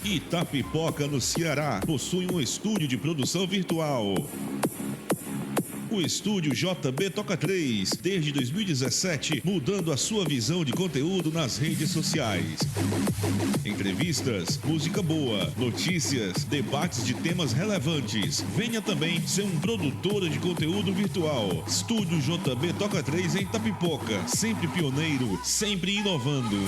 Itapipoca, no Ceará, possui um estúdio de produção virtual. O estúdio JB Toca 3, desde 2017, mudando a sua visão de conteúdo nas redes sociais. Entrevistas, música boa, notícias, debates de temas relevantes. Venha também ser um produtor de conteúdo virtual. Estúdio JB Toca 3 em Itapipoca, sempre pioneiro, sempre inovando.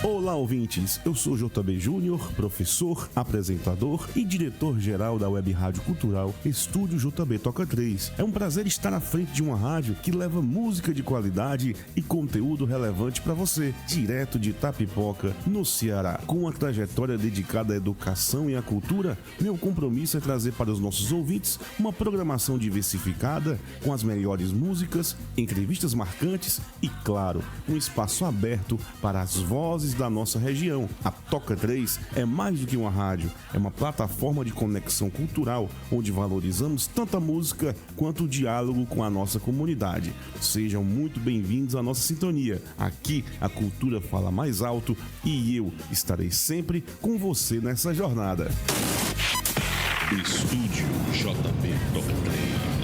Olá, ouvintes, eu sou JB Júnior, professor, apresentador e diretor-geral da Web Rádio Cultural Estúdio JB Toca 3. É um prazer estar à frente de uma rádio que leva música de qualidade e conteúdo relevante para você, direto de Itapipoca, no Ceará. Com uma trajetória dedicada à educação e à cultura, meu compromisso é trazer para os nossos ouvintes uma programação diversificada, com as melhores músicas, entrevistas marcantes e, claro, um espaço aberto para as vozes da nossa região. A Toca 3 é mais do que uma rádio, é uma plataforma de conexão cultural onde valorizamos tanto a música quanto o diálogo com a nossa comunidade. Sejam muito bem-vindos à nossa sintonia. Aqui a cultura fala mais alto e eu estarei sempre com você nessa jornada. Estúdio JB Toca 3.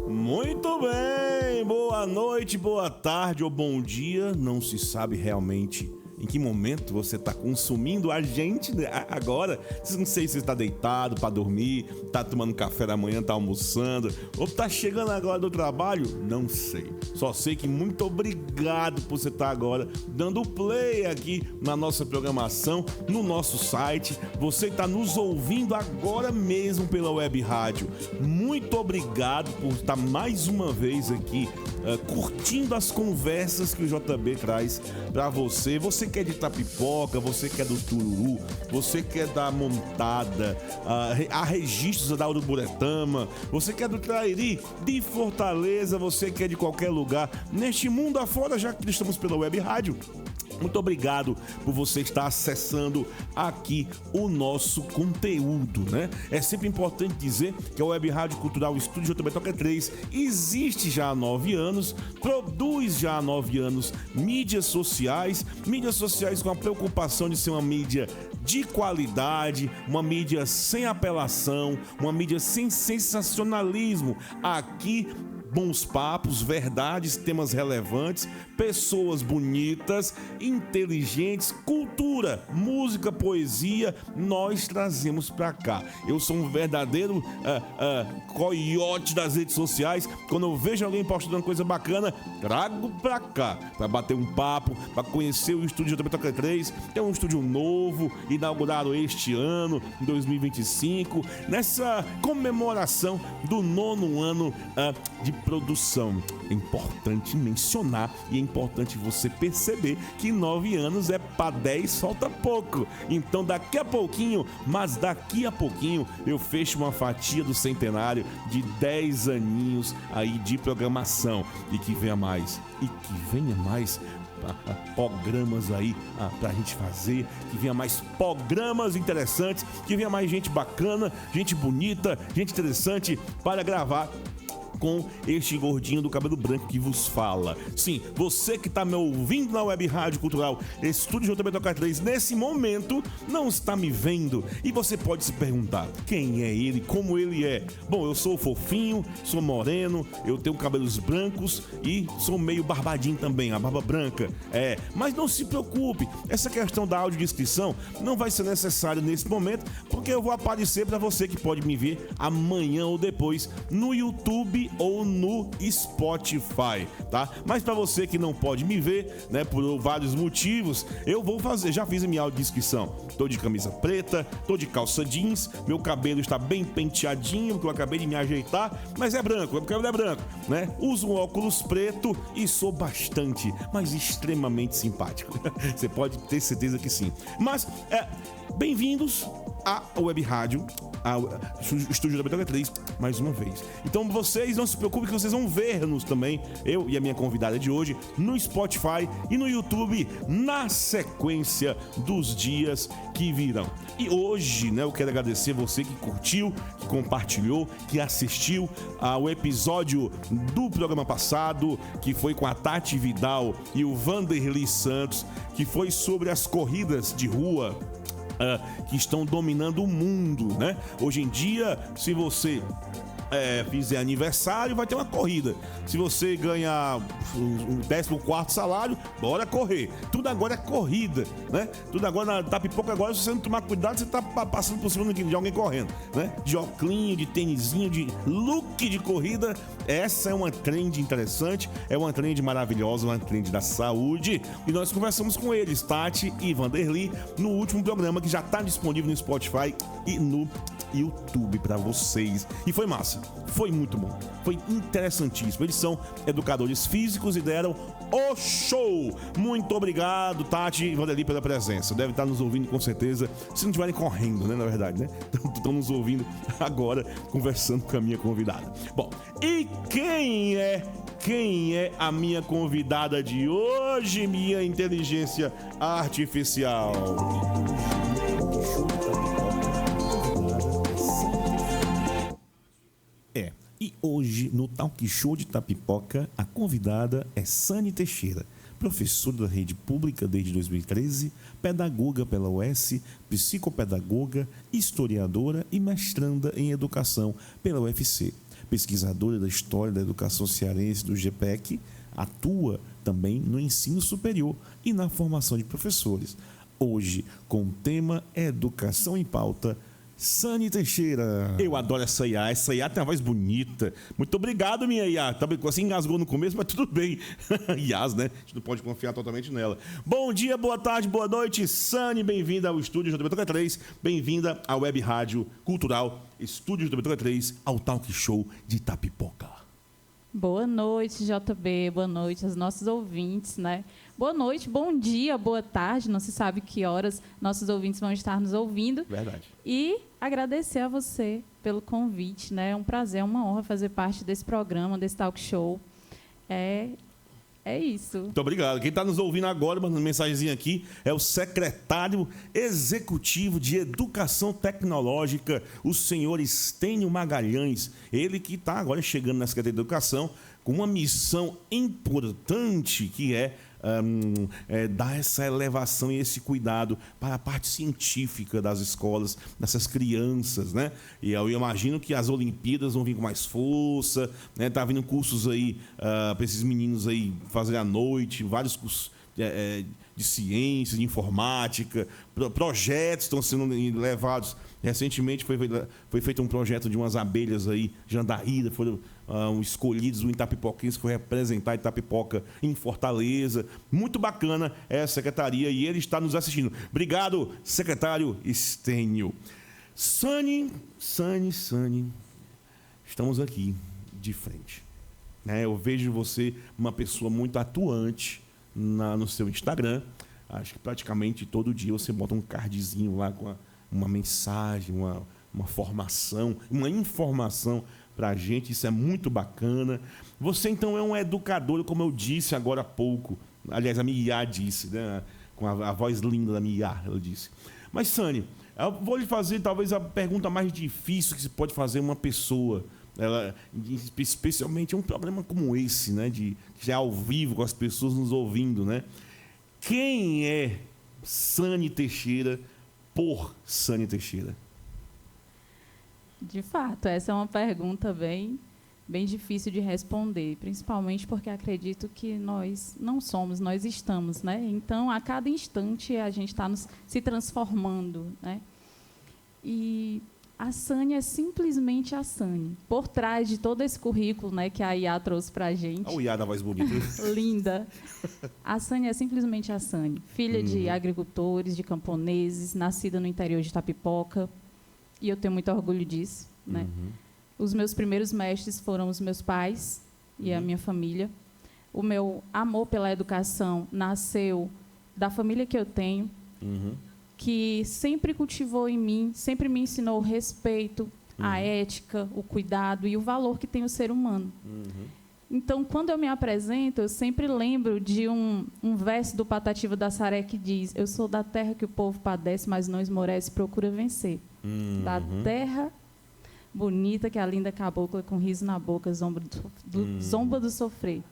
Muito bem, boa noite, boa tarde ou bom dia, não se sabe realmente em que momento você está consumindo a gente agora. Não sei se você está deitado para dormir, está tomando café da manhã, está almoçando, ou está chegando agora do trabalho, não sei. Só sei que muito obrigado por você estar agora dando play aqui na nossa programação, no nosso site. Você está nos ouvindo agora mesmo pela web rádio. Muito obrigado por estar mais uma vez aqui curtindo as conversas que o JB traz para você. Você que é de Itapipoca, você que é do Tururu, você que é da Montada, a Registros da Uruburetama, você que é do Trairi, de Fortaleza, você que é de qualquer lugar neste mundo afora, já que estamos pela web rádio. Muito obrigado por você estar acessando aqui o nosso conteúdo, né? É sempre importante dizer que a Web Rádio Cultural Estúdio JB Toca 3 existe já há 9 anos, produz já há 9 anos mídias sociais com a preocupação de ser uma mídia de qualidade, uma mídia sem apelação, uma mídia sem sensacionalismo. Aqui, bons papos, verdades, temas relevantes, pessoas bonitas, inteligentes, cultura, música, poesia, nós trazemos pra cá. Eu sou um verdadeiro coiote das redes sociais. Quando eu vejo alguém postando coisa bacana, trago pra cá, pra bater um papo, pra conhecer o estúdio JB Toca 3. É um estúdio novo, inaugurado este ano, em 2025, nessa comemoração do 9º ano de produção. É importante mencionar e é importante você perceber que 9 anos é para 10, falta pouco. Então daqui a pouquinho eu fecho uma fatia do centenário de 10 aninhos aí de programação. E que venha mais programas aí pra gente fazer, que venha mais programas interessantes, que venha mais gente bacana, gente bonita, gente interessante para gravar com este gordinho do cabelo branco que vos fala. Sim, você que está me ouvindo na Web Rádio Cultural Estúdio JB Toca 3, nesse momento não está me vendo, e você pode se perguntar quem é ele, como ele é. Bom, eu sou fofinho, sou moreno, eu tenho cabelos brancos e sou meio barbadinho também, a barba branca. Mas não se preocupe, essa questão da audiodescrição não vai ser necessária nesse momento, porque eu vou aparecer para você que pode me ver amanhã ou depois no YouTube ou no Spotify, tá? Mas para você que não pode me ver, né, por vários motivos, eu vou fazer, já fiz a minha audiodescrição. Tô de camisa preta, tô de calça jeans, meu cabelo está bem penteadinho, porque eu acabei de me ajeitar, mas é branco, o cabelo é branco, né? Uso um óculos preto e sou bastante, mas extremamente simpático. Você pode ter certeza que sim. Mas, bem-vindos à Web Rádio o estúdio da Betoca 3 mais uma vez. Então vocês não se preocupem que vocês vão ver-nos também, eu e a minha convidada de hoje, no Spotify e no YouTube, na sequência dos dias que virão. E hoje, né, eu quero agradecer você que curtiu, que compartilhou, que assistiu ao episódio do programa passado, que foi com a Tati Vidal e o Vanderly Santos, que foi sobre as corridas de rua que estão dominando o mundo, né? Hoje em dia, se você fizer aniversário, vai ter uma corrida. Se você ganhar o 14º salário, bora correr. Tudo agora é corrida, né? Tudo agora na pipoca agora, se você não tomar cuidado, você tá passando por cima de alguém correndo, né? De óculos, de tênisinho, de look de corrida. Essa é uma trend interessante, é uma trend maravilhosa, uma trend da saúde. E nós conversamos com eles, Tati e Vanderly, no último programa que já tá disponível no Spotify e no YouTube para vocês. E foi massa, foi muito bom, foi interessantíssimo. Eles são educadores físicos e deram o show. Muito obrigado, Tati e Vanderly, pela presença. Deve estar nos ouvindo com certeza, se não estiverem correndo, né, na verdade, né? Estão nos ouvindo agora, conversando com a minha convidada. Bom, e quem é a minha convidada de hoje, minha inteligência artificial? E hoje, no Talk Show de Tapipoca, a convidada é Sani Teixeira, professora da rede pública desde 2013, pedagoga pela UES, psicopedagoga, historiadora e mestranda em educação pela UFC. Pesquisadora da história da educação cearense do GPEC, atua também no ensino superior e na formação de professores. Hoje, com o tema Educação em Pauta, Sani Teixeira. Eu adoro essa IA. Essa IA tem uma voz bonita. Muito obrigado, minha IA. Assim engasgou no começo, mas tudo bem. IAs, né? A gente não pode confiar totalmente nela. Bom dia, boa tarde, boa noite. Sani, bem-vinda ao estúdio JB 3. Bem-vinda à Web Rádio Cultural Estúdio JB 3, ao Talk Show de Tapipoca. Boa noite, JB. Boa noite aos nossos ouvintes, né? Boa noite, bom dia, boa tarde. Não se sabe que horas nossos ouvintes vão estar nos ouvindo. Verdade. E agradecer a você pelo convite, né? É um prazer, é uma honra fazer parte desse programa, desse talk show. É isso. Muito obrigado. Quem está nos ouvindo agora, mandando mensagenzinha aqui, é o secretário executivo de Educação Tecnológica, o senhor Estênio Magalhães. Ele que está agora chegando na Secretaria de Educação com uma missão importante, que é dar essa elevação e esse cuidado para a parte científica das escolas, dessas crianças, né? E eu imagino que as Olimpíadas vão vir com mais força, né? Tá vindo cursos aí para esses meninos aí fazer à noite, vários cursos de ciência, de informática, projetos estão sendo levados. Recentemente foi feito um projeto de umas abelhas aí, Jandaíra, foram escolhidos um itapipoquense que foi representar Itapipoca em Fortaleza. Muito bacana essa secretaria e ele está nos assistindo. Obrigado, secretário Estênio. Sani, estamos aqui de frente, né? Eu vejo você uma pessoa muito atuante no seu Instagram. Acho que praticamente todo dia você bota um cardzinho lá com uma mensagem, uma formação, uma informação para a gente. Isso é muito bacana. Você, então, é um educador, como eu disse agora há pouco. Aliás, a minha IA disse, né? Com a voz linda da minha IA, ela disse. Mas, Sani, eu vou lhe fazer talvez a pergunta mais difícil que se pode fazer uma pessoa. Especialmente um programa como esse, né? De já ao vivo, com as pessoas nos ouvindo, né? Quem é Sani Teixeira por Sani Teixeira? De fato, essa é uma pergunta bem difícil de responder, principalmente porque acredito que nós não somos, nós estamos, né? Então, a cada instante, a gente está se transformando, né? E a Sani é simplesmente a Sani. Por trás de todo esse currículo, né, que a IA trouxe para a gente. Olha o IA da voz bonita. Linda. A Sani é simplesmente a Sani. Filha de agricultores, de camponeses, nascida no interior de Tapipoca. E eu tenho muito orgulho disso, né? Os meus primeiros mestres foram os meus pais e a minha família. O meu amor pela educação nasceu da família que eu tenho. que sempre cultivou em mim, sempre me ensinou o respeito, a ética, o cuidado e o valor que tem o ser humano. Então, quando eu me apresento, eu sempre lembro de um verso do Patativa da Saré que diz: eu sou da terra que o povo padece, mas não esmorece, procura vencer. Da terra bonita que a linda cabocla, com riso na boca, zomba do sofrer.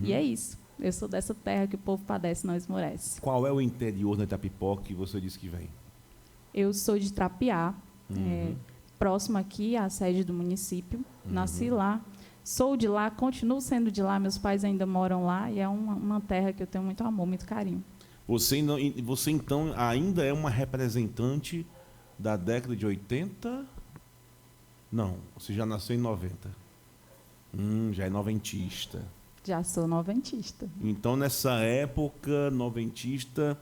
E é isso. Eu sou dessa terra que o povo padece, não esmorece. Qual é o interior da Itapipoca que você disse que vem? Eu sou de Trapiá, próximo aqui à sede do município. Nasci lá. Sou de lá, continuo sendo de lá, meus pais ainda moram lá e é uma terra que eu tenho muito amor, muito carinho. Você então ainda é uma representante da década de 80? Não, você já nasceu em 90. Já é noventista. Já sou noventista. Então, nessa época, noventista,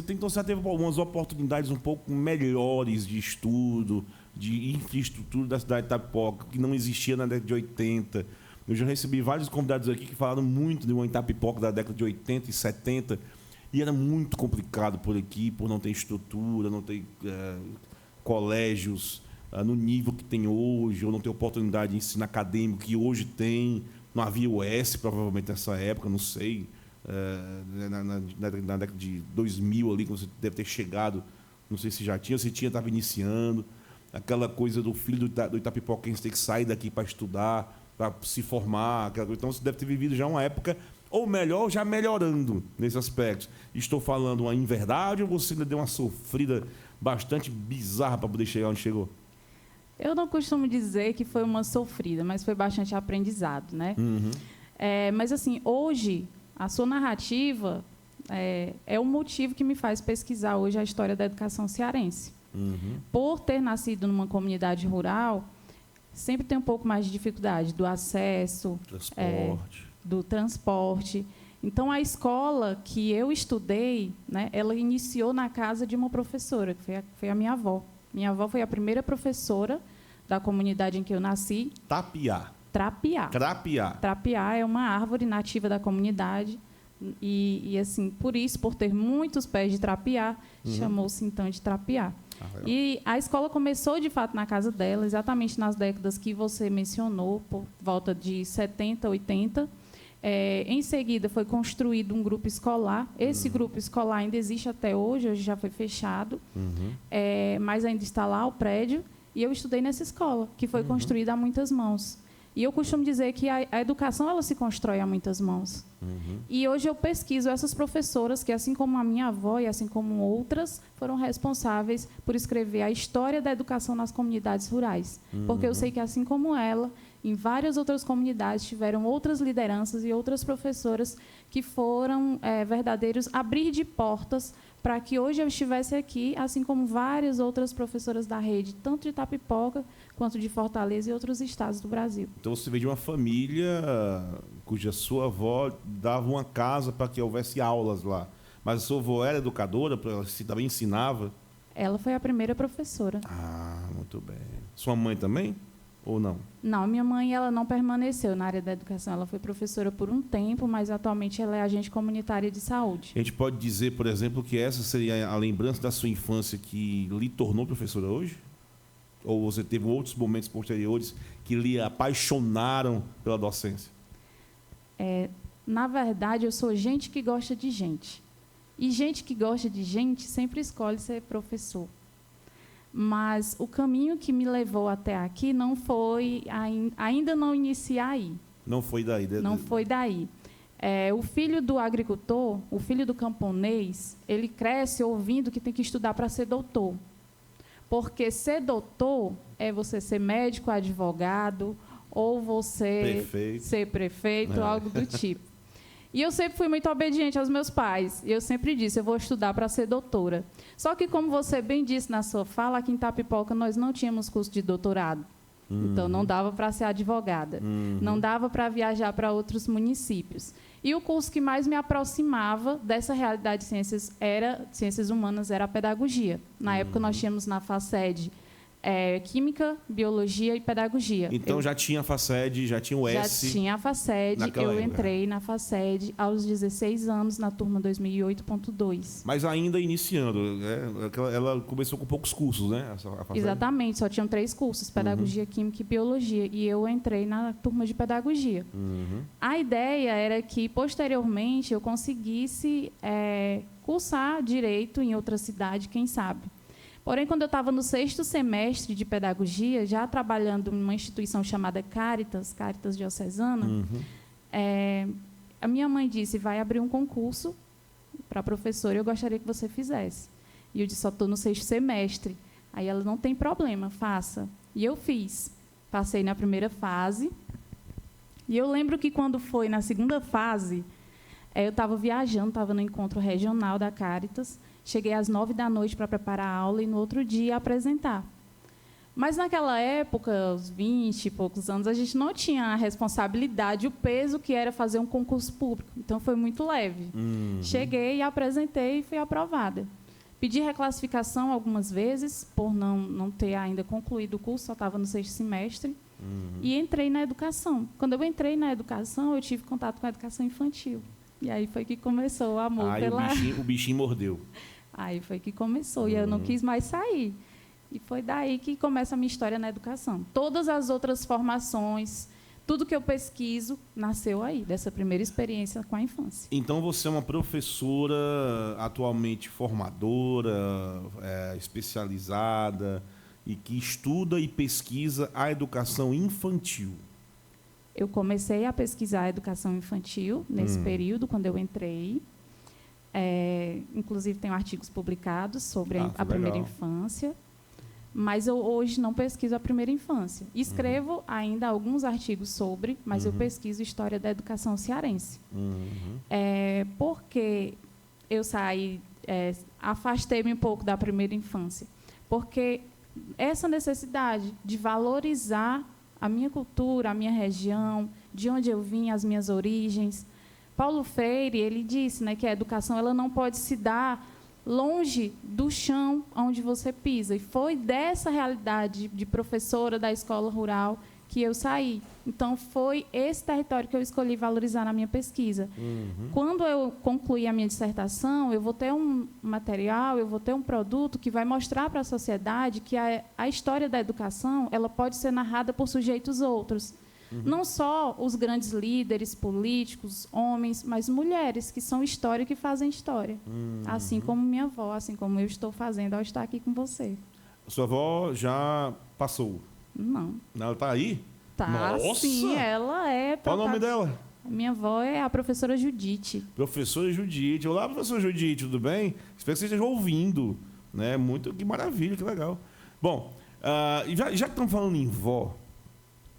então você já teve algumas oportunidades um pouco melhores de estudo, de infraestrutura da cidade de Itapipoca, que não existia na década de 80. Eu já recebi vários convidados aqui que falaram muito de uma Itapipoca da década de 80 e 70, e era muito complicado por aqui, por não ter estrutura, não ter colégios no nível que tem hoje, ou não ter oportunidade de ensino acadêmico que hoje tem. Não havia o S, provavelmente, nessa época, não sei. Na década de 2000, ali, quando você deve ter chegado, não sei se já tinha, se tinha, estava iniciando. Aquela coisa do filho do Itapipoquense ter que sair daqui para estudar, para se formar. Aquela coisa. Então, você deve ter vivido já uma época, ou melhor, já melhorando nesse aspecto. Estou falando uma inverdade ou você ainda deu uma sofrida bastante bizarra para poder chegar onde chegou? Eu não costumo dizer que foi uma sofrida, mas foi bastante aprendizado, né? Mas, assim, hoje, a sua narrativa é o motivo que me faz pesquisar hoje a história da educação cearense. Por ter nascido numa comunidade rural, sempre tem um pouco mais de dificuldade do acesso, do transporte. Então, a escola que eu estudei, né, ela iniciou na casa de uma professora, que foi a minha avó. Minha avó foi a primeira professora da comunidade em que eu nasci. Trapiá. Trapiá é uma árvore nativa da comunidade. E assim, por ter muitos pés de trapiá, chamou-se então de Trapiá. E a escola começou, de fato, na casa dela, exatamente nas décadas que você mencionou, por volta de 70, 80. Em seguida, foi construído um grupo escolar. Esse grupo escolar ainda existe até hoje já foi fechado, mas ainda está lá o prédio. E eu estudei nessa escola, que foi construída a muitas mãos. E eu costumo dizer que a educação ela se constrói a muitas mãos. E hoje eu pesquiso essas professoras que, assim como a minha avó e assim como outras, foram responsáveis por escrever a história da educação nas comunidades rurais. Porque eu sei que, assim como ela, em várias outras comunidades tiveram outras lideranças e outras professoras que foram verdadeiros abrir de portas para que hoje eu estivesse aqui, assim como várias outras professoras da rede, tanto de Itapipoca quanto de Fortaleza e outros estados do Brasil. Então você veio de uma família cuja sua avó dava uma casa para que houvesse aulas lá. Mas a sua avó era educadora, ela também ensinava? Ela foi a primeira professora. Ah, muito bem. Sua mãe também? Ou não? Não, minha mãe ela não permaneceu na área da educação. Ela foi professora por um tempo, mas atualmente ela é agente comunitária de saúde. A gente pode dizer, por exemplo, que essa seria a lembrança da sua infância que lhe tornou professora hoje? Ou você teve outros momentos posteriores que lhe apaixonaram pela docência? Na verdade, eu sou gente que gosta de gente. E gente que gosta de gente sempre escolhe ser professor. Mas o caminho que me levou até aqui não foi, ainda não inicia aí. Não foi daí? Não foi daí. O filho do agricultor, o filho do camponês, ele cresce ouvindo que tem que estudar para ser doutor. Porque ser doutor é você ser médico, advogado, ou você ser prefeito, algo do tipo. E eu sempre fui muito obediente aos meus pais. E eu sempre disse, eu vou estudar para ser doutora. Só que, como você bem disse na sua fala, aqui em Itapipoca nós não tínhamos curso de doutorado. Então, não dava para ser advogada. Não dava para viajar para outros municípios. E o curso que mais me aproximava dessa realidade de ciências humanas era a pedagogia. Na época, nós tínhamos na FACED Química, Biologia e Pedagogia. Então já tinha a FACED, já tinha o S. Já tinha a FACED. naquela Eu época. entrei na FACED aos 16 anos, na turma 2008.2. Mas ainda iniciando, né? Ela começou com poucos cursos, né? A FACED. Exatamente, só tinham 3 cursos, Pedagogia, Química e Biologia. E eu entrei na turma de Pedagogia. A ideia era que, posteriormente, eu conseguisse cursar Direito em outra cidade, quem sabe. Porém, quando eu estava no 6º semestre de Pedagogia, já trabalhando em uma instituição chamada Caritas Diocesana, a minha mãe disse, vai abrir um concurso para professora e eu gostaria que você fizesse. E eu disse, só estou no 6º semestre. Aí ela, não tem problema, faça. E eu fiz. Passei na primeira fase. E eu lembro que quando foi na segunda fase, eu estava viajando, estava no encontro regional da Caritas. Cheguei às 9 da noite para preparar a aula e no outro dia apresentar. Mas naquela época, aos 20 e poucos anos, a gente não tinha a responsabilidade, o peso que era fazer um concurso público. Então, foi muito leve. Cheguei, apresentei e fui aprovada. Pedi reclassificação algumas vezes, por não ter ainda concluído o curso, só estava no 6º semestre. E entrei na educação. Quando eu entrei na educação, eu tive contato com a educação infantil. E aí foi que começou o amor pela... o bichinho mordeu. Aí foi que começou, e eu não quis mais sair. E foi daí que começa a minha história na educação. Todas as outras formações, tudo que eu pesquiso, nasceu aí, dessa primeira experiência com a infância. Então, você é uma professora atualmente formadora, especializada, e que estuda e pesquisa a educação infantil. Eu comecei a pesquisar a educação infantil nesse período, quando eu entrei. Inclusive, tenho artigos publicados sobre a primeira infância. Mas eu hoje não pesquiso a primeira infância. Escrevo ainda alguns artigos sobre, mas eu pesquiso história da educação cearense. Porque eu saí, afastei-me um pouco da primeira infância. Porque essa necessidade de valorizar a minha cultura, a minha região, de onde eu vim, as minhas origens. Paulo Freire, ele disse, né, que a educação ela não pode se dar longe do chão onde você pisa. E foi dessa realidade de professora da escola rural que eu saí. Então, foi esse território que eu escolhi valorizar na minha pesquisa. Quando eu concluir a minha dissertação, eu vou ter um material, eu vou ter um produto que vai mostrar para a sociedade que a história da educação ela pode ser narrada por sujeitos outros. Não só os grandes líderes políticos, homens, mas mulheres, que são história e que fazem história. Assim como minha avó, assim como eu estou fazendo ao estar aqui com você. Sua avó já passou? Não. Ela está aí? Tá, Nossa! sim, ela é... Qual o nome dela? Minha avó é a professora Judite. Professora Judite. Olá, professora Judite, tudo bem? Espero que você esteja ouvindo. Né? Que maravilha, que legal. Bom, já que estamos falando em vó,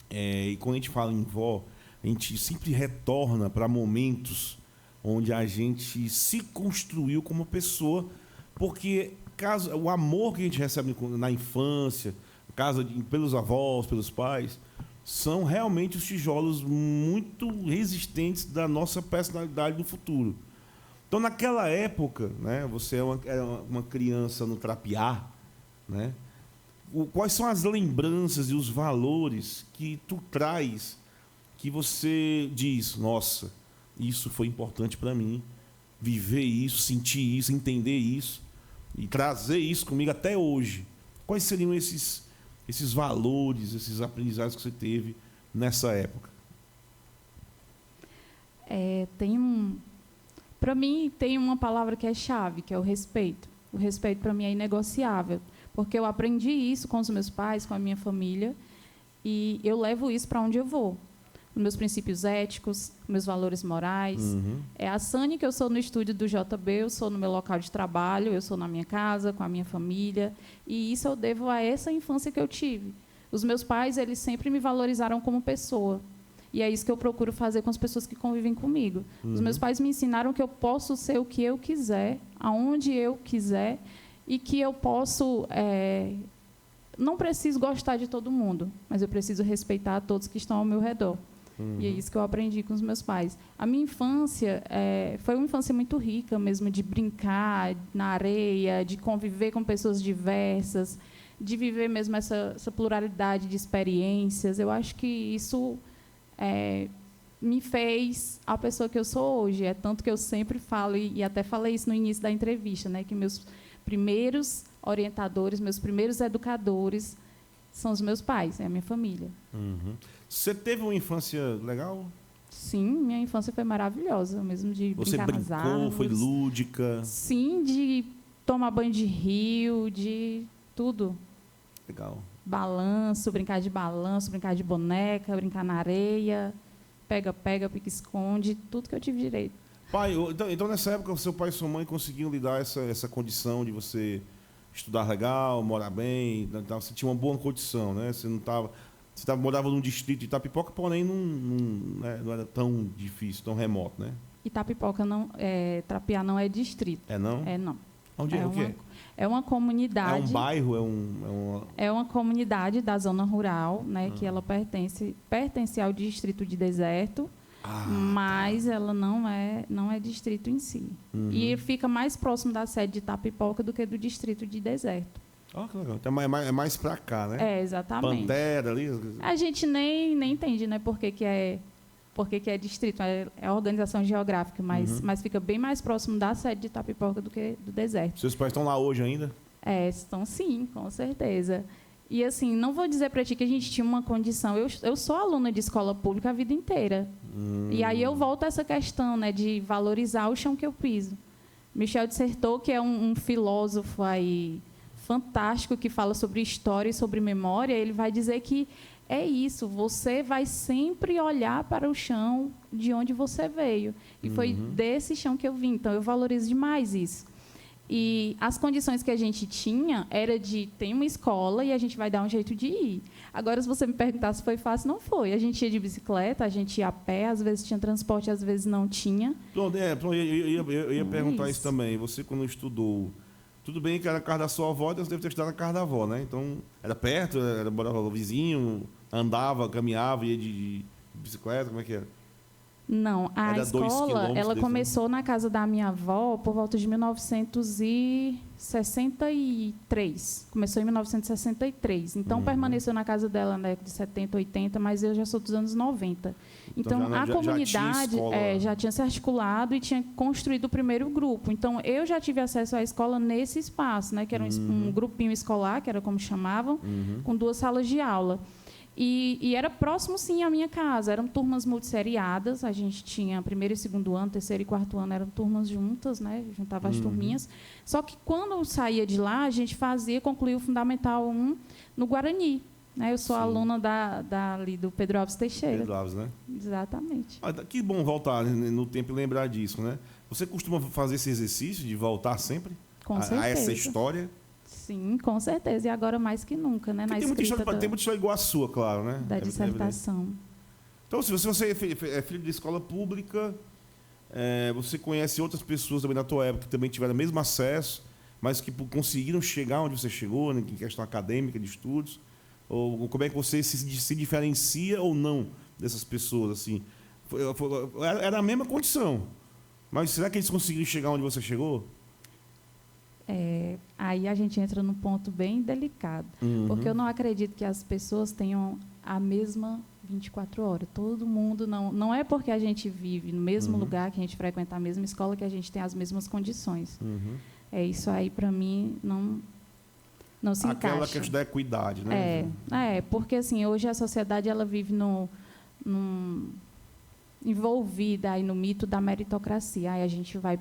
e quando a gente fala em vó, a gente sempre retorna para momentos onde a gente se construiu como pessoa, porque o amor que a gente recebe na infância, pelos avós, pelos pais, são realmente os tijolos muito resistentes da nossa personalidade no futuro. Então, naquela época, né, você era uma criança no trapiá, né? Quais são as lembranças e os valores que tu traz, que você diz, nossa, isso foi importante para mim, viver isso, sentir isso, entender isso e trazer isso comigo até hoje? Quais seriam esses valores, esses aprendizados que você teve nessa época? Para mim, tem uma palavra que é chave, que é o respeito. O respeito, para mim, é inegociável. Porque eu aprendi isso com os meus pais, com a minha família, e eu levo isso para onde eu vou. Os meus princípios éticos, meus valores morais. É a Sani que eu sou no estúdio do JB, eu sou no meu local de trabalho, eu sou na minha casa, com a minha família, e isso eu devo a essa infância que eu tive. Os meus pais, eles sempre me valorizaram como pessoa, e é isso que eu procuro fazer com as pessoas que convivem comigo. Os meus pais me ensinaram que eu posso ser o que eu quiser, aonde eu quiser, e que eu posso... não preciso gostar de todo mundo, mas eu preciso respeitar todos que estão ao meu redor. E é isso que eu aprendi com os meus pais. A minha infância foi uma infância muito rica mesmo, de brincar na areia, de conviver com pessoas diversas, de viver mesmo essa pluralidade de experiências. Eu acho que isso me fez a pessoa que eu sou hoje. É tanto que eu sempre falo, e até falei isso no início da entrevista, né, que meus primeiros orientadores, meus primeiros educadores são os meus pais, é a minha família. Uhum. Você teve uma infância legal? Sim, minha infância foi maravilhosa, mesmo de Você brincar nas brincou, árvores. foi lúdica? Sim, de tomar banho de rio, de tudo. Legal. Balanço, brincar de boneca, brincar na areia, pega-pega, pique-esconde, tudo que eu tive direito. Pai, então nessa época, seu pai e sua mãe conseguiam lhe dar essa condição de você estudar legal, morar bem, então você tinha uma boa condição, né? Você não estava... Você morava num distrito de Itapipoca, porém não era tão difícil, tão remoto, né? Itapipoca Trapiá não é distrito. É não? É não. Onde é? O que é? É uma comunidade. É um bairro? É uma comunidade da zona rural, né? Que ela pertence ao distrito de Deserto, mas ela não é distrito em si. Uhum. E fica mais próximo da sede de Itapipoca do que do distrito de Deserto. Que legal. Então é mais pra cá, né? É, exatamente. Pantera ali. A gente nem entende, né, por que é distrito, é organização geográfica, mas fica bem mais próximo da sede de Itapipoca do que do Deserto. Seus pais estão lá hoje ainda? Estão sim, com certeza. E assim, não vou dizer para ti que a gente tinha uma condição. Eu sou aluna de escola pública a vida inteira. E aí eu volto a essa questão, né, de valorizar o chão que eu piso. Michel de Certeau, que é um filósofo aí fantástico que fala sobre história e sobre memória, ele vai dizer que é isso, você vai sempre olhar para o chão de onde você veio. E foi desse chão que eu vim, então eu valorizo demais isso. E as condições que a gente tinha era de ter uma escola e a gente vai dar um jeito de ir. Agora, se você me perguntar se foi fácil, não foi. A gente ia de bicicleta, a gente ia a pé, às vezes tinha transporte, às vezes não tinha. Pronto, eu ia perguntar isso também. Você, quando estudou, tudo bem que era a casa da sua avó, então você deve ter estudado na casa da avó, né? Então, era perto, morava no vizinho, andava, caminhava, ia de bicicleta, como é que era? Não, a Era 2 escola, quilômetros ela desse, começou na casa da minha avó por volta de 1963. Começou em 1963. Então, permaneceu na casa dela na década de 70, 80, mas eu já sou dos anos 90. Então, a comunidade já tinha se articulado e tinha construído o primeiro grupo. Então, eu já tive acesso à escola nesse espaço, né, que era um grupinho escolar, que era como chamavam, com 2 salas de aula. E era próximo, sim, à minha casa. Eram turmas multisseriadas. A gente tinha primeiro e segundo ano, terceiro e quarto ano, eram turmas juntas, né? Juntava as turminhas. Só que, quando eu saía de lá, a gente concluía o Fundamental 1 no Guarani. Né? Eu sou aluna ali do Pedro Alves Teixeira. Pedro Alves, né? Exatamente. Que bom voltar no tempo e lembrar disso, né? Você costuma fazer esse exercício de voltar sempre Com certeza. a essa história? Sim, com certeza. E agora mais que nunca, né? Tem muita história igual a sua, claro, né? Da dissertação. Então, se você é filho de escola pública, você conhece outras pessoas também da tua época que também tiveram o mesmo acesso, mas que conseguiram chegar onde você chegou, né, em questão acadêmica, de estudos? Ou como é que você se diferencia ou não dessas pessoas? Assim? Era a mesma condição, mas será que eles conseguiram chegar onde você chegou? Aí a gente entra num ponto bem delicado, porque eu não acredito que as pessoas tenham a mesma 24 horas. Todo mundo não é porque a gente vive no mesmo lugar, que a gente frequenta a mesma escola, que a gente tem as mesmas condições. Isso aí, para mim, não se encaixa. Aquela questão da equidade, né? Porque assim, hoje a sociedade ela vive envolvida aí no mito da meritocracia. Aí a gente vai...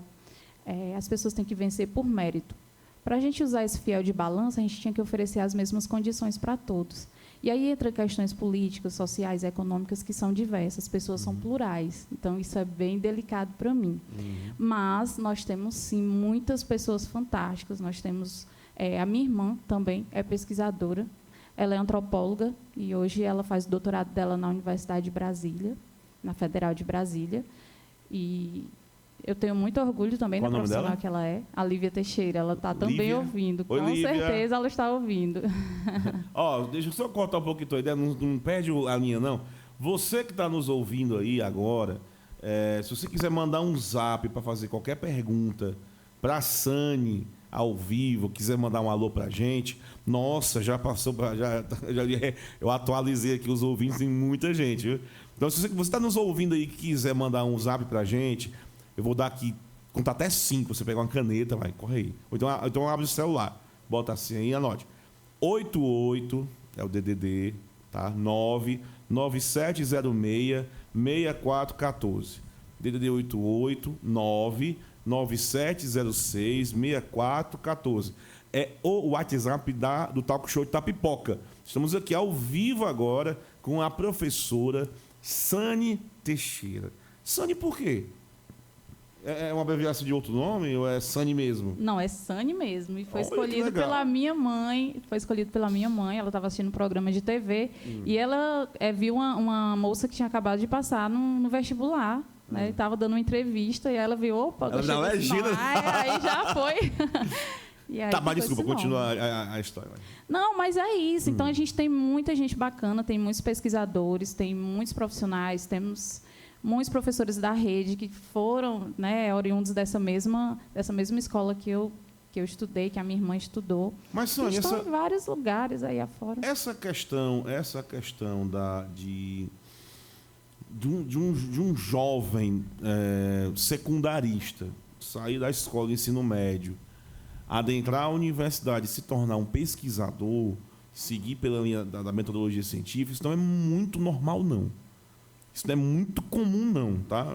as pessoas têm que vencer por mérito. Para a gente usar esse fiel de balança, a gente tinha que oferecer as mesmas condições para todos. E aí entra questões políticas, sociais, econômicas, que são diversas. As pessoas são plurais. Então, isso é bem delicado para mim. Mas nós temos, sim, muitas pessoas fantásticas. Nós temos... a minha irmã também é pesquisadora. Ela é antropóloga e hoje ela faz o doutorado dela na Universidade de Brasília, na Federal de Brasília. E... eu tenho muito orgulho também da profissional que ela é. A Lívia Teixeira, ela está também ouvindo. Oi, com Lívia. certeza ela está ouvindo. Deixa eu só cortar um pouquinho a tua ideia, não perde a linha, não. Você que está nos ouvindo aí agora, se você quiser mandar um zap para fazer qualquer pergunta para a Sani, ao vivo, quiser mandar um alô pra gente, nossa, já passou, eu atualizei aqui os ouvintes, tem muita gente, viu? Então, se você está nos ouvindo aí e quiser mandar um zap pra gente, eu vou dar aqui, contar até 5, você pegar uma caneta, vai, corre aí. Ou então abre o celular, bota assim aí, anote. 88 é o DDD, tá? 99706-6414. DDD 88 99706-6414. É o WhatsApp do Talk Show de Tapipoca. Estamos aqui ao vivo agora com a professora Sani Teixeira. Sani por quê? É uma abreviação de outro nome ou é Sani mesmo? Não, é Sani mesmo. E foi Olha, escolhido pela minha mãe. Foi escolhido pela minha mãe. Ela estava assistindo um programa de TV. E ela viu uma moça que tinha acabado de passar no vestibular. Né? Estava dando uma entrevista e ela viu, opa, ela não é gira. Aí já foi. Tá, mas desculpa, continua a história. Não, mas é isso. Então, a gente tem muita gente bacana, tem muitos pesquisadores, tem muitos profissionais, temos muitos professores da rede que foram, né, oriundos dessa mesma escola que eu estudei, que a minha irmã estudou. Mas, Sônia, estão em vários lugares aí afora. Essa questão de um jovem secundarista sair da escola de ensino médio, adentrar a universidade e se tornar um pesquisador, seguir pela linha da metodologia científica, isso não é muito normal, não. Isso não é muito comum, não. Tá?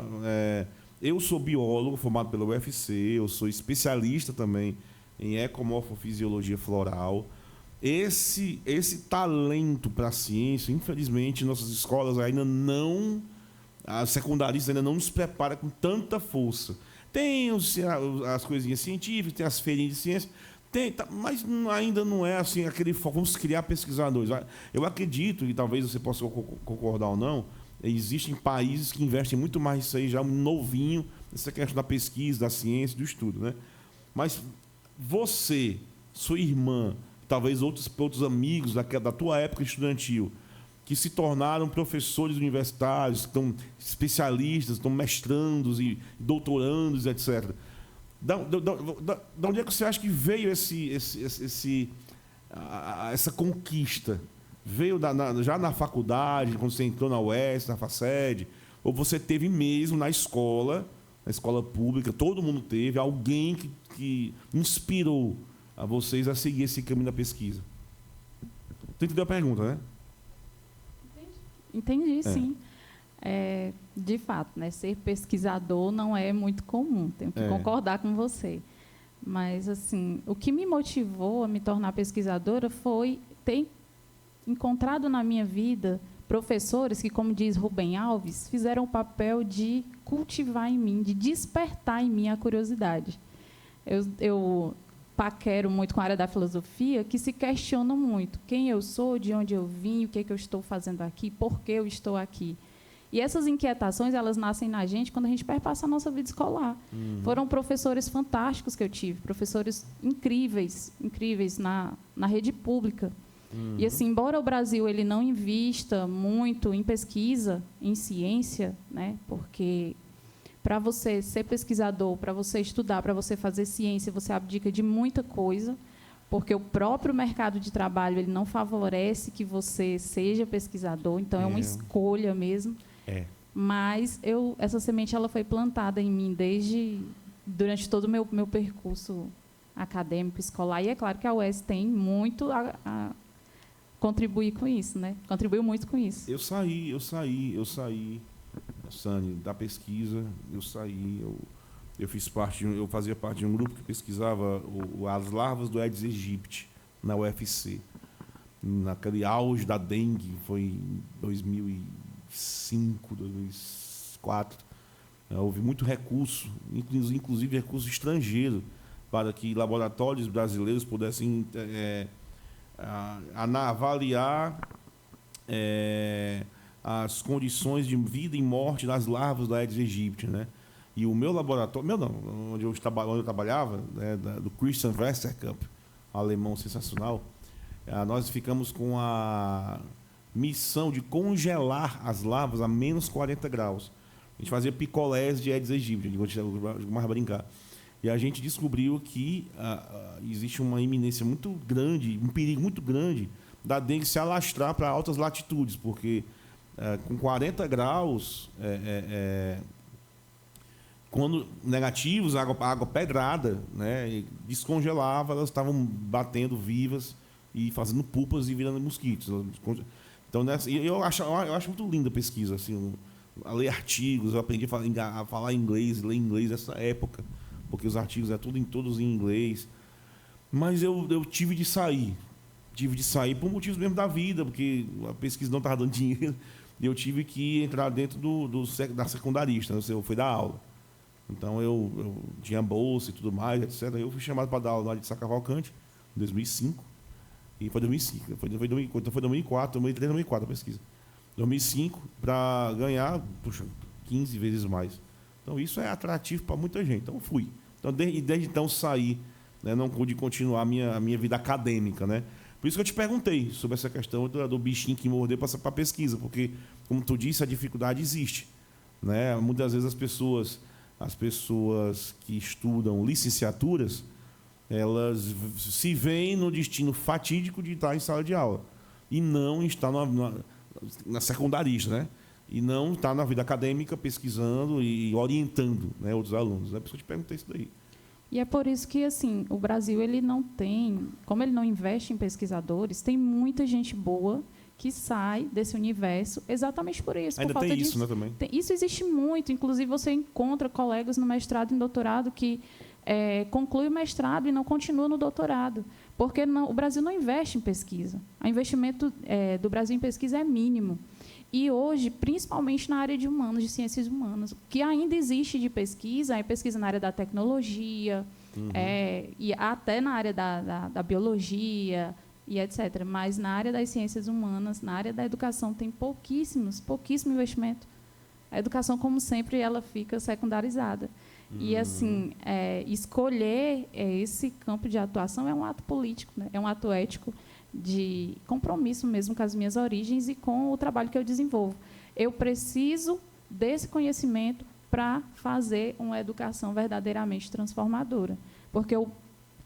Eu sou biólogo formado pela UFC, eu sou especialista também em ecomorfofisiologia floral. Esse talento para a ciência, infelizmente, nossas escolas ainda não, as secundaristas ainda não nos preparam com tanta força. Tem as coisinhas científicas, tem as feirinhas de ciência, mas ainda não é assim aquele foco. Vamos criar pesquisadores. Eu acredito, e talvez você possa concordar ou não, existem países que investem muito mais nisso aí, já novinho, nessa questão da pesquisa, da ciência, do estudo, né? Mas você, sua irmã, talvez outros amigos da tua época estudantil, que se tornaram professores universitários, que estão especialistas, estão mestrandos e doutorandos, etc. Da onde é que você acha que veio essa conquista? Veio já na faculdade, quando você entrou na UES, na FACED, ou você teve mesmo na escola pública, todo mundo teve, alguém que inspirou a vocês a seguir esse caminho da pesquisa? Tu entendeu a pergunta, né? Entendi, sim. De fato, né, ser pesquisador não é muito comum, tenho que concordar com você. Mas, assim, o que me motivou a me tornar pesquisadora foi ter encontrado na minha vida professores que, como diz Rubem Alves, fizeram o papel de cultivar em mim, de despertar em mim a curiosidade. Eu paquero muito com a área da filosofia, que se questiona muito quem eu sou, de onde eu vim, o que eu estou fazendo aqui, por que eu estou aqui. E essas inquietações, elas nascem na gente quando a gente perpassa a nossa vida escolar. Foram professores fantásticos que eu tive, professores incríveis na rede pública. E, assim, embora o Brasil ele não invista muito em pesquisa, em ciência, né, porque para você ser pesquisador, para você estudar, para você fazer ciência, você abdica de muita coisa, porque o próprio mercado de trabalho ele não favorece que você seja pesquisador, então é uma escolha mesmo. Mas essa semente ela foi plantada em mim durante todo o meu percurso acadêmico, escolar, e é claro que a UES tem muito a contribuir com isso, né? Contribuiu muito com isso. Eu saí, Sani, da pesquisa, eu fazia parte de um grupo que pesquisava as larvas do Aedes aegypti na UFC. Naquele auge da dengue, foi em 2005, 2004. Houve muito recurso, inclusive recurso estrangeiro, para que laboratórios brasileiros pudessem avaliar as condições de vida e morte das larvas do Aedes aegypti, né? E o meu laboratório, onde eu trabalhava, né, do Christian Westerkamp, alemão sensacional, nós ficamos com a missão de congelar as larvas a menos 40 graus. A gente fazia picolés de Aedes aegypti, a gente mais brincar. E a gente descobriu que existe uma iminência muito grande, um perigo muito grande da dengue se alastrar para altas latitudes, porque com 40 graus, quando negativos, água pedrada, né, descongelava, elas estavam batendo vivas e fazendo pupas e virando mosquitos. Então, eu acho muito linda a pesquisa, assim, a ler artigos. Eu aprendi a falar inglês, ler inglês nessa época, porque os artigos todos em inglês. Mas eu tive de sair por motivos mesmo da vida, porque a pesquisa não estava dando dinheiro, e eu tive que entrar dentro da secundarista, né? Eu fui dar aula. Então eu tinha bolsa e tudo mais, etc. Eu fui chamado para dar aula na área de Sá Cavalcante, em 2005. E foi 2005. Foi 2004, 2003, 2004 a pesquisa. 2005, para ganhar 15 vezes mais. Então isso é atrativo para muita gente. Então eu fui. Então, desde então saí, né, não pude continuar a minha vida acadêmica, né? Por isso que eu te perguntei sobre essa questão do bichinho que mordeu para a pesquisa, porque, como tu disse, a dificuldade existe, né? Muitas vezes as pessoas que estudam licenciaturas, elas se veem no destino fatídico de estar em sala de aula e não estar na secundarista, né? E não estar na vida acadêmica pesquisando e orientando, né, outros alunos. É por isso que eu te perguntei isso daí. E é por isso que, assim, o Brasil, ele não tem, como ele não investe em pesquisadores, tem muita gente boa que sai desse universo exatamente por isso. Ainda por falta tem isso, disso. né, também? Isso existe muito. Inclusive, você encontra colegas no mestrado e no doutorado que conclui o mestrado e não continua no doutorado, porque o Brasil não investe em pesquisa. O investimento do Brasil em pesquisa é mínimo. E hoje, principalmente na área de humanos, de ciências humanas, o que ainda existe de pesquisa é pesquisa na área da tecnologia, e até na área da biologia, e etc. Mas na área das ciências humanas, na área da educação, tem pouquíssimo investimento. A educação, como sempre, ela fica secundarizada. E, assim, escolher esse campo de atuação é um ato político, né? É um ato ético, de compromisso mesmo com as minhas origens e com o trabalho que eu desenvolvo. Eu preciso desse conhecimento para fazer uma educação verdadeiramente transformadora. Porque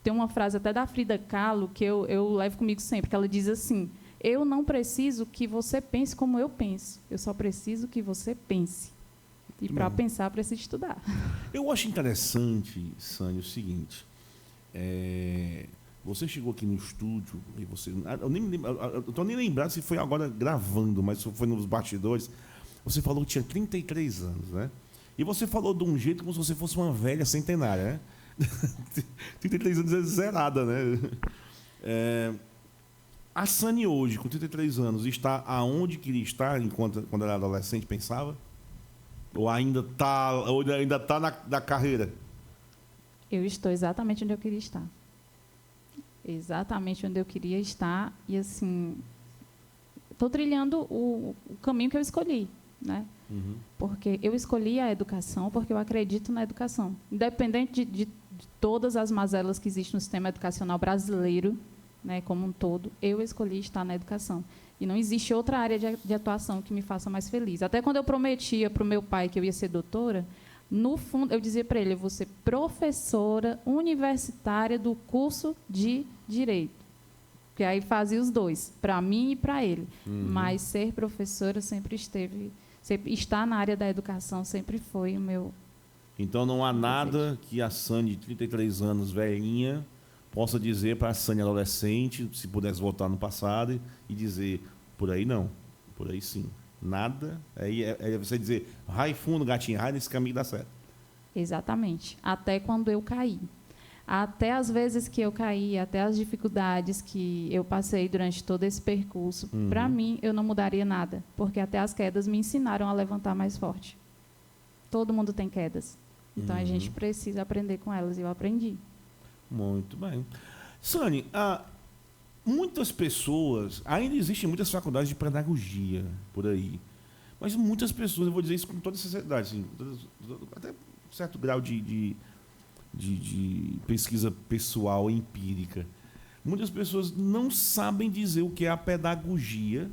tem uma frase até da Frida Kahlo que eu levo comigo sempre, que ela diz assim: eu não preciso que você pense como eu penso, eu só preciso que você pense. E para pensar, preciso estudar. Eu acho interessante, Sânia, o seguinte... Você chegou aqui no estúdio e você... Eu estou nem lembrado se foi agora gravando, mas foi nos bastidores. Você falou que tinha 33 anos, né? E você falou de um jeito como se você fosse uma velha centenária, né? 33 anos é zerada, né? A Sânia hoje, com 33 anos, está aonde queria estar quando ela era adolescente, pensava? Ou ainda está na carreira? Eu estou exatamente onde eu queria estar. Exatamente onde eu queria estar. E, assim, estou trilhando o caminho que eu escolhi, né? Porque eu escolhi a educação porque eu acredito na educação. Independente de todas as mazelas que existem no sistema educacional brasileiro, né, como um todo, eu escolhi estar na educação. E não existe outra área de atuação que me faça mais feliz. Até quando eu prometia para o meu pai que eu ia ser doutora, no fundo, eu dizia para ele: eu vou ser professora universitária do curso de Direito. Porque aí fazia os dois, para mim e para ele. Mas ser professora sempre estar na área da educação sempre foi o meu... Então não há nada que a Sânia, de 33 anos, velhinha, possa dizer para a Sânia adolescente, se pudesse voltar no passado, e dizer: por aí não, por aí sim. Nada, aí é você dizer: rai fundo, gatinho, rai nesse caminho dá certo. Exatamente. Até quando eu caí. Até as vezes que eu caí, até as dificuldades que eu passei durante todo esse percurso, para mim, eu não mudaria nada, porque até as quedas me ensinaram a levantar mais forte. Todo mundo tem quedas. Então, a gente precisa aprender com elas, e eu aprendi. Muito bem. Sânia, muitas pessoas... Ainda existem muitas faculdades de pedagogia por aí. Mas muitas pessoas, eu vou dizer isso com toda sinceridade, assim, até um certo grau de pesquisa pessoal, empírica. Muitas pessoas não sabem dizer o que é a pedagogia.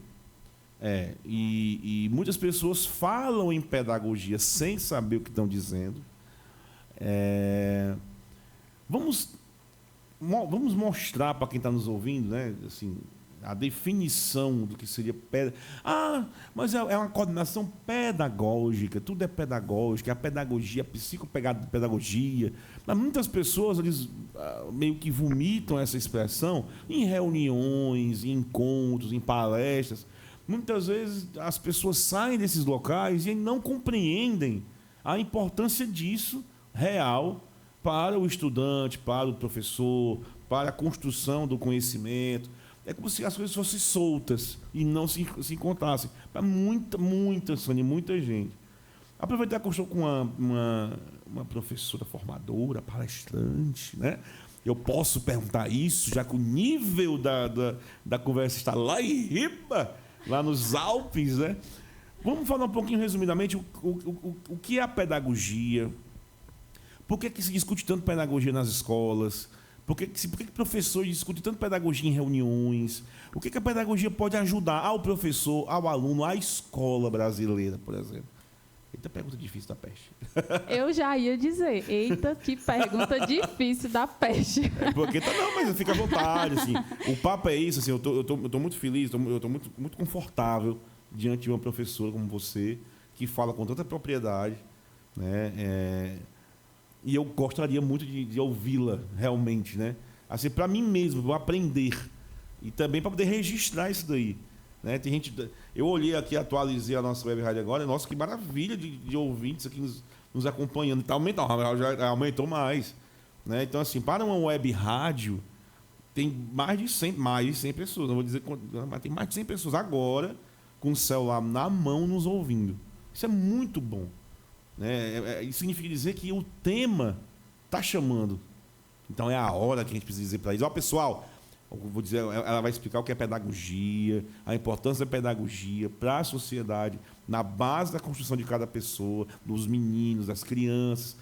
E muitas pessoas falam em pedagogia sem saber o que estão dizendo. Vamos mostrar para quem está nos ouvindo, né, assim, a definição do que seria mas é uma coordenação pedagógica, tudo é pedagógico, a pedagogia, a psicopedagogia. Mas muitas pessoas eles meio que vomitam essa expressão em reuniões, em encontros, em palestras. Muitas vezes as pessoas saem desses locais e não compreendem a importância disso real para o estudante, para o professor, para a construção do conhecimento. É como se as coisas fossem soltas e não se encontrassem. Para muita gente. Aproveitar que eu estou com uma professora formadora, palestrante, né? Eu posso perguntar isso, já que o nível da conversa está lá em riba, lá nos Alpes, né? Vamos falar um pouquinho, resumidamente, o que é a pedagogia. Por que se discute tanto pedagogia nas escolas? Por que professores discutem tanto pedagogia em reuniões? O que a pedagogia pode ajudar ao professor, ao aluno, à escola brasileira, por exemplo? Eita, pergunta difícil da peste. Eu já ia dizer, eita, que pergunta difícil da peste. Não, mas fica à vontade, assim. O papo é isso, assim, eu tô muito feliz, eu tô muito confortável diante de uma professora como você, que fala com tanta propriedade, né? E eu gostaria muito de ouvi-la realmente, né? Assim, para mim mesmo, para aprender. E também para poder registrar isso daí. Né? Tem gente, eu olhei aqui, atualizei a nossa web rádio agora. Nossa, que maravilha de ouvintes aqui nos acompanhando. Está aumentando, já aumentou mais. Né? Então, assim, para uma web rádio, tem mais de 100 pessoas. Não vou dizer quanto, mas tem mais de 100 pessoas agora com o celular na mão nos ouvindo. Isso é muito bom. Né? Isso significa dizer que o tema está chamando. Então é a hora que a gente precisa dizer para eles: ó, pessoal, eu vou dizer, ela vai explicar o que é pedagogia, a importância da pedagogia para a sociedade, na base da construção de cada pessoa, dos meninos, das crianças.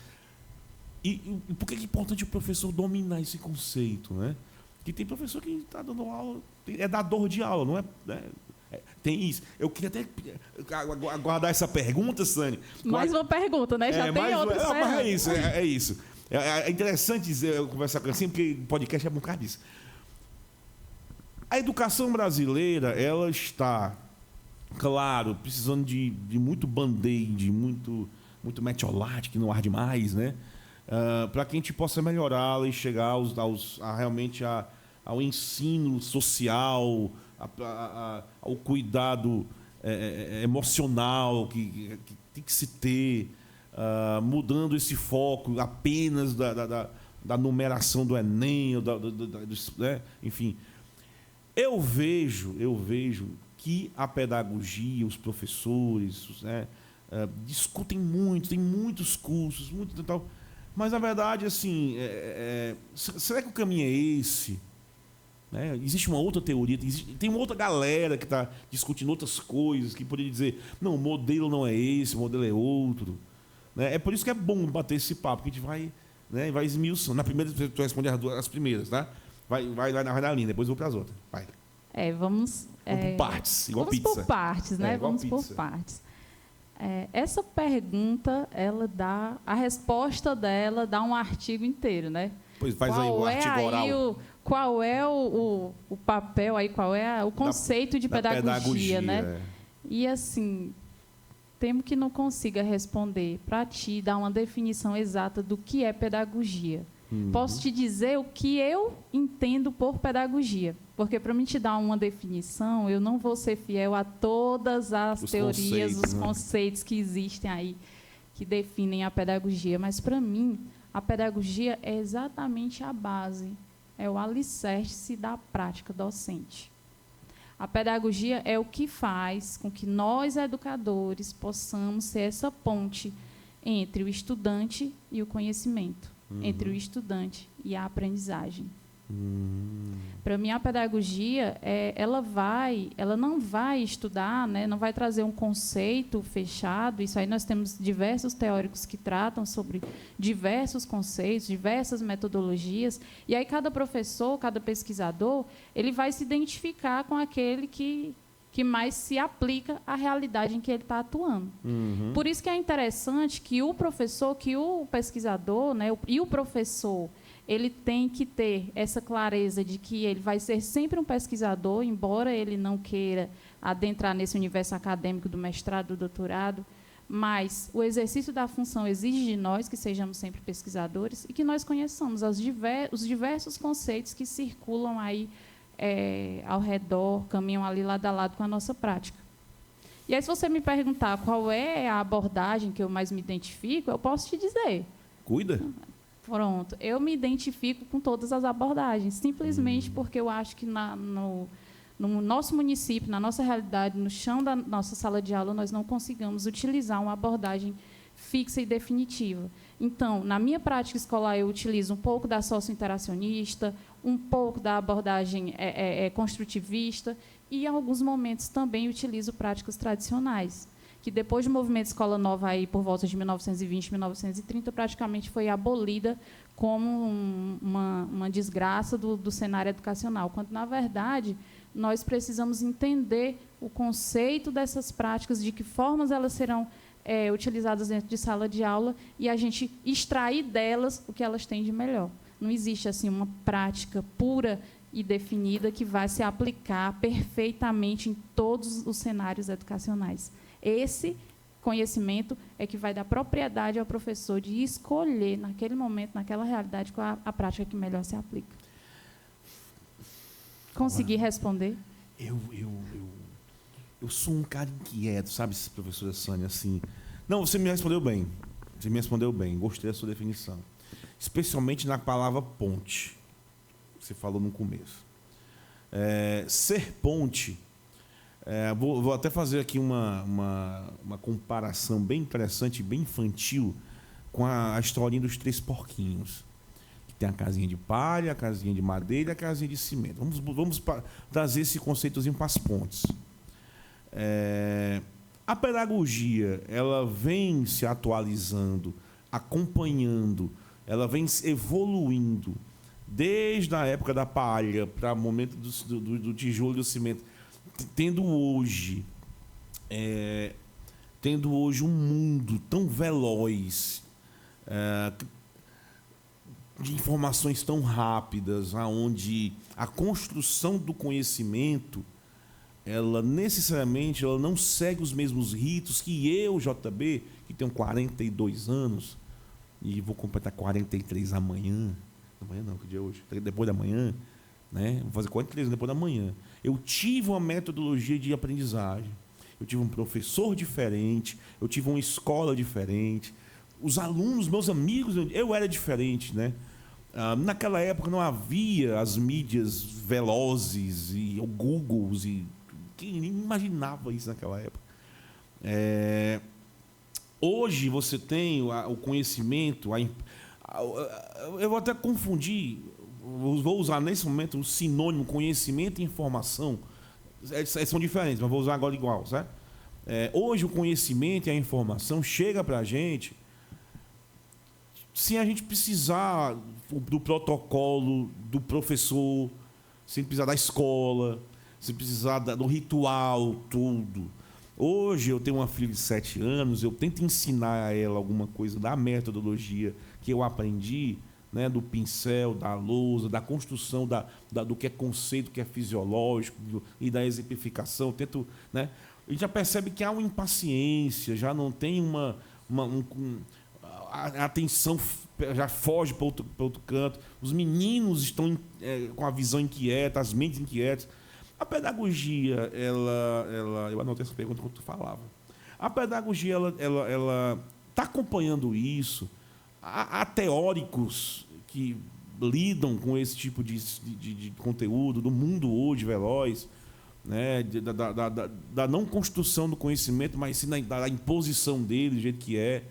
E por que é importante o professor dominar esse conceito? Né? Porque tem professor que está dando aula, é dador de aula, não é? Tem isso. Eu queria até aguardar essa pergunta, Sani. Mais uma pergunta, né? Já tem outra. Mas é isso. É interessante dizer, eu conversar com assim, porque podcast é bom por causa disso. A educação brasileira, ela está, claro, precisando de muito band-aid, muito metiolate, que não arde mais, né? Para que a gente possa melhorá-la e chegar realmente ao ensino social, ao cuidado emocional que tem que se ter, mudando esse foco apenas da numeração do Enem, né? Enfim. Eu vejo que a pedagogia, os professores, né, discutem muito, tem muitos cursos, muito tal, mas na verdade, assim, será que o caminho é esse? Né? Existe uma outra teoria, tem uma outra galera que está discutindo outras coisas, que poderia dizer, não, o modelo não é esse, o modelo é outro. Né? É por isso que é bom bater esse papo, que a gente vai, né, vai esmiuçando. Na primeira, tu responde as primeiras, tá? Vai lá na linha, depois eu vou para as outras. Vai. Vamos por partes, igual vamos pizza. por partes, né? Igual vamos pizza. por partes. Essa pergunta, a resposta dela dá um artigo inteiro, né? Pois faz aí o artigo oral. Qual é o papel aí, qual é o conceito de pedagogia, né? E assim, temo que não consiga responder para ti, dar uma definição exata do que é pedagogia. Posso te dizer o que eu entendo por pedagogia, porque para mim te dar uma definição, eu não vou ser fiel a todas as teorias, os conceitos que existem aí, que definem a pedagogia, mas para mim, a pedagogia é exatamente a base, é o alicerce da prática docente. A pedagogia é o que faz com que nós, educadores, possamos ser essa ponte entre o estudante e o conhecimento. Entre o estudante e a aprendizagem. Para mim, a pedagogia, ela não vai estudar, né, não vai trazer um conceito fechado. Isso aí nós temos diversos teóricos que tratam sobre diversos conceitos, diversas metodologias. E aí cada professor, cada pesquisador, ele vai se identificar com aquele que mais se aplica à realidade em que ele está atuando. Por isso que é interessante que o professor, que o pesquisador, né, e o professor, ele tem que ter essa clareza de que ele vai ser sempre um pesquisador, embora ele não queira adentrar nesse universo acadêmico do mestrado, do doutorado, mas o exercício da função exige de nós que sejamos sempre pesquisadores e que nós conheçamos os diversos conceitos que circulam aí ao redor, caminham ali lado a lado com a nossa prática. E aí, se você me perguntar qual é a abordagem que eu mais me identifico, eu posso te dizer. Cuida. Pronto. Eu me identifico com todas as abordagens, simplesmente porque eu acho que no nosso município, na nossa realidade, no chão da nossa sala de aula, nós não conseguimos utilizar uma abordagem fixa e definitiva. Então, na minha prática escolar, eu utilizo um pouco da socio-interacionista, um pouco da abordagem construtivista e, em alguns momentos, também utilizo práticas tradicionais, que depois do movimento Escola Nova, aí, por volta de 1920, 1930, praticamente foi abolida como uma desgraça do cenário educacional, quando, na verdade, nós precisamos entender o conceito dessas práticas, de que formas elas serão utilizadas dentro de sala de aula e a gente extrair delas o que elas têm de melhor. Não existe assim uma prática pura e definida que vai se aplicar perfeitamente em todos os cenários educacionais. Esse conhecimento é que vai dar propriedade ao professor de escolher, naquele momento, naquela realidade, qual a prática que melhor se aplica. Consegui responder? Eu sou um cara inquieto, sabe, professora Sânia, assim... Não, você me respondeu bem. Você me respondeu bem. Gostei da sua definição. Especialmente na palavra ponte. Você falou no começo. Ser ponte... vou até fazer aqui uma comparação bem interessante, bem infantil, com a historinha dos 3 porquinhos. Que tem a casinha de palha, a casinha de madeira e a casinha de cimento. Vamos trazer esse conceitozinho para as pontes. A pedagogia, ela vem se atualizando, acompanhando, ela vem evoluindo desde a época da palha para o momento do tijolo e do cimento, tendo hoje um mundo tão veloz, de informações tão rápidas, onde a construção do conhecimento, ela necessariamente não segue os mesmos ritos que eu, JB, que tenho 42 anos, e vou completar 43 amanhã. Amanhã não, que dia é hoje? Depois da manhã, né? Vou fazer 43 depois da manhã. Eu tive uma metodologia de aprendizagem. Eu tive um professor diferente, eu tive uma escola diferente. Os alunos, meus amigos, eu era diferente, né? Naquela época não havia as mídias velozes e o Google, e quem nem imaginava isso naquela época. Hoje você tem o conhecimento, eu vou até confundir, vou usar nesse momento o sinônimo conhecimento e informação, são diferentes, mas vou usar agora igual, certo? Hoje o conhecimento e a informação chega para a gente sem a gente precisar do protocolo do professor, sem precisar da escola, sem precisar do ritual, tudo. Hoje eu tenho uma filha de 7 anos, eu tento ensinar a ela alguma coisa da metodologia que eu aprendi, né, do pincel, da lousa, da construção do que é conceito, que é fisiológico, e da exemplificação. Tento, né, a gente já percebe que há uma impaciência, já não tem a atenção já foge para outro canto. Os meninos estão com a visão inquieta, as mentes inquietas. A pedagogia, eu anotei essa pergunta quando tu falava. A pedagogia, ela está acompanhando isso. Há teóricos que lidam com esse tipo de conteúdo do mundo hoje veloz, né? Da não construção do conhecimento, mas sim da imposição dele, do jeito que é.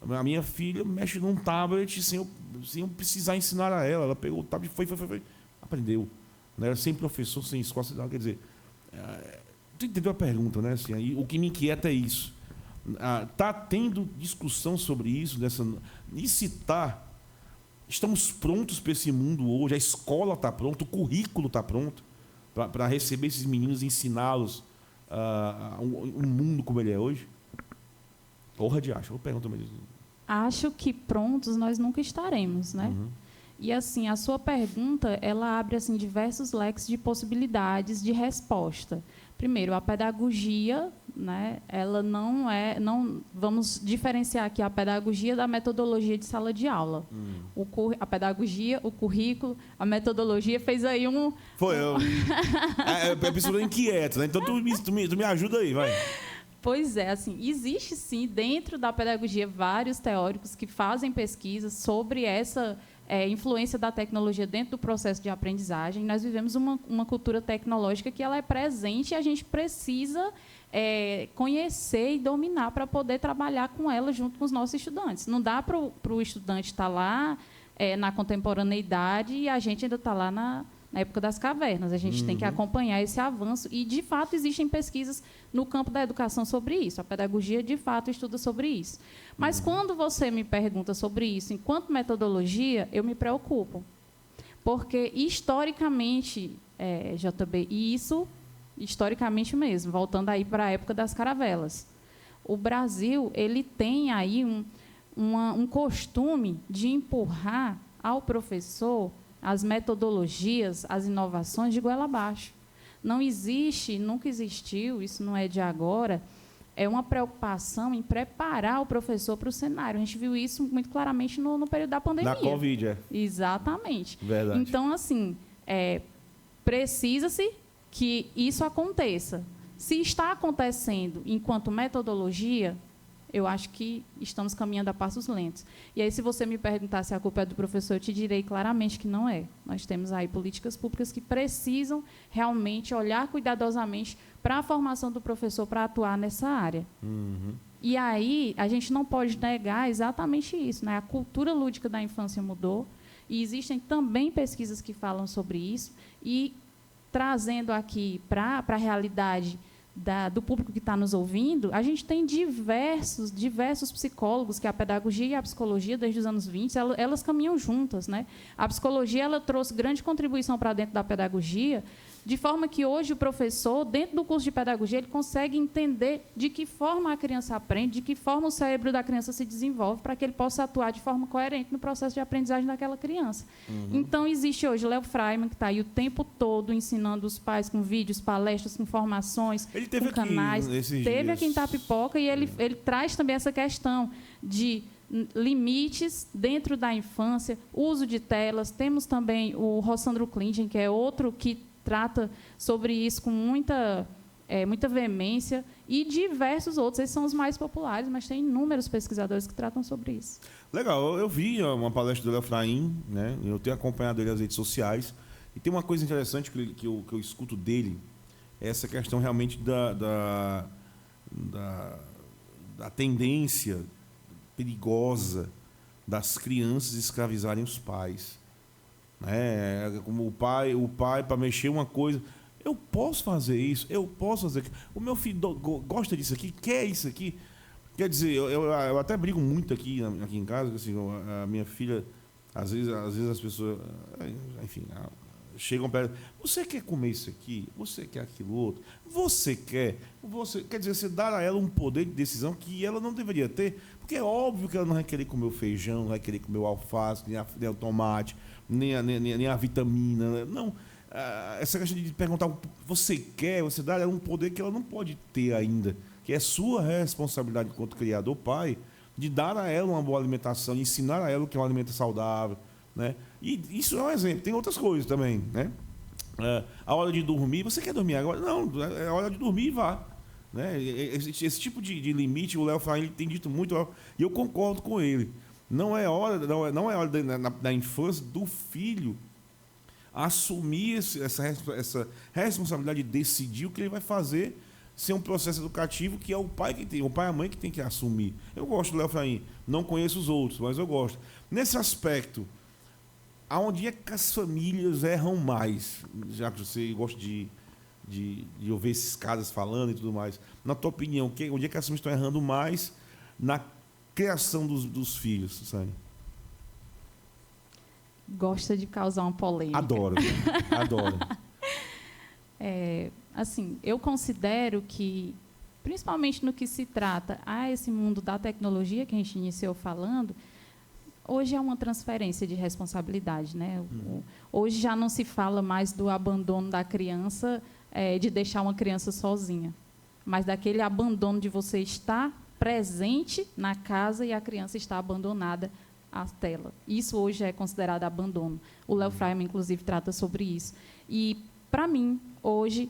A minha filha mexe num tablet sem eu precisar ensinar a ela. Ela pegou o tablet e foi, aprendeu. Né? Sem professor, sem escola, quer dizer... Tu entendeu a pergunta, né? Assim, aí, o que me inquieta é isso. Está tendo discussão sobre isso, e se está... Estamos prontos para esse mundo hoje, a escola está pronta, o currículo está pronto para receber esses meninos e ensiná-los um mundo como ele é hoje? Porra de acho, eu pergunto mesmo. Acho que prontos nós nunca estaremos, né? Uhum. E, assim, a sua pergunta, ela abre, assim, diversos leques de possibilidades de resposta. Primeiro, a pedagogia, né, ela vamos diferenciar aqui a pedagogia da metodologia de sala de aula. A pedagogia, o currículo, a metodologia fez aí um... Foi, a pessoa inquieta, né? Então tu me ajuda aí, vai. Pois é, assim, existe sim dentro da pedagogia vários teóricos que fazem pesquisas sobre essa influência da tecnologia dentro do processo de aprendizagem. Nós vivemos uma cultura tecnológica que ela é presente e a gente precisa conhecer e dominar para poder trabalhar com ela junto com os nossos estudantes. Não dá para o estudante estar lá na contemporaneidade e a gente ainda está lá na época das cavernas. A gente tem que acompanhar esse avanço e, de fato, existem pesquisas no campo da educação sobre isso. A pedagogia, de fato, estuda sobre isso. Mas, quando você me pergunta sobre isso, enquanto metodologia, eu me preocupo. Porque, historicamente, JB, e isso, historicamente mesmo, voltando aí para a época das caravelas, o Brasil ele tem aí um costume de empurrar ao professor as metodologias, as inovações de goela abaixo. Não existe, nunca existiu, isso não é de agora, uma preocupação em preparar o professor para o cenário. A gente viu isso muito claramente no período da pandemia. Na Covid, Exatamente. Verdade. Então, assim, precisa-se que isso aconteça. Se está acontecendo enquanto metodologia, eu acho que estamos caminhando a passos lentos. E aí, se você me perguntar se a culpa é do professor, eu te direi claramente que não é. Nós temos aí políticas públicas que precisam realmente olhar cuidadosamente para a formação do professor para atuar nessa área. E aí, a gente não pode negar exatamente isso, né? A cultura lúdica da infância mudou e existem também pesquisas que falam sobre isso e trazendo aqui para a realidade do público que está nos ouvindo, a gente tem diversos psicólogos, que a pedagogia e a psicologia, desde os anos 20, elas caminham juntas, né? A psicologia ela trouxe grande contribuição para dentro da pedagogia, de forma que hoje o professor, dentro do curso de pedagogia, ele consegue entender de que forma a criança aprende, de que forma o cérebro da criança se desenvolve, para que ele possa atuar de forma coerente no processo de aprendizagem daquela criança. Então, existe hoje o Léo Freiman, que está aí o tempo todo ensinando os pais com vídeos, palestras, com formações, Ele teve com canais. Teve aqui em Itapipoca e ele traz também essa questão de limites dentro da infância, uso de telas. Temos também o Rossandro Klingen, que é outro que trata sobre isso com muita veemência, e diversos outros. Esses são os mais populares, mas tem inúmeros pesquisadores que tratam sobre isso. Legal, eu vi uma palestra do Léo Fraim, né? Eu tenho acompanhado ele nas redes sociais, e tem uma coisa interessante que eu escuto dele, é essa questão realmente da tendência perigosa das crianças escravizarem os pais. Como o pai para mexer uma coisa, eu posso fazer isso, eu posso fazer aquilo. O meu filho gosta disso aqui, quer isso aqui. Quer dizer, eu até brigo muito aqui em casa, assim, a minha filha, às vezes as pessoas, enfim, chegam para ela: você quer comer isso aqui? Você quer aquilo outro? Quer dizer, você dá a ela um poder de decisão que ela não deveria ter, porque é óbvio que ela não vai querer comer o feijão, não vai querer comer o alface, nem o tomate, nem a vitamina. Não. Essa questão de perguntar: você quer? Você dá a ela um poder que ela não pode ter ainda, que é sua responsabilidade enquanto criador, pai, de dar a ela uma boa alimentação, ensinar a ela o que é um alimento saudável, né? E isso é um exemplo. Tem outras coisas também, né? A hora de dormir, você quer dormir agora? Não, é hora de dormir e vá. Né? Esse tipo de limite, o Léo Fraim tem dito muito, e eu concordo com ele. Não é hora da infância do filho assumir essa responsabilidade de decidir o que ele vai fazer, ser um processo educativo que é o pai e a mãe que tem que assumir. Eu gosto do Léo Fraim, não conheço os outros, mas eu gosto. Nesse aspecto, aonde é que as famílias erram mais? Já que você gosta de ouvir esses caras falando e tudo mais, na tua opinião, onde é que as famílias estão errando mais na criação dos filhos, Sani? Gosta de causar uma polêmica. Adoro. Assim, eu considero que, principalmente no que se trata a esse mundo da tecnologia que a gente iniciou falando, hoje é uma transferência de responsabilidade, né? Hoje já não se fala mais do abandono da criança, de deixar uma criança sozinha, mas daquele abandono de você estar presente na casa e a criança está abandonada à tela. Isso hoje é considerado abandono. O Léo Freiman, inclusive, trata sobre isso. E, para mim, hoje,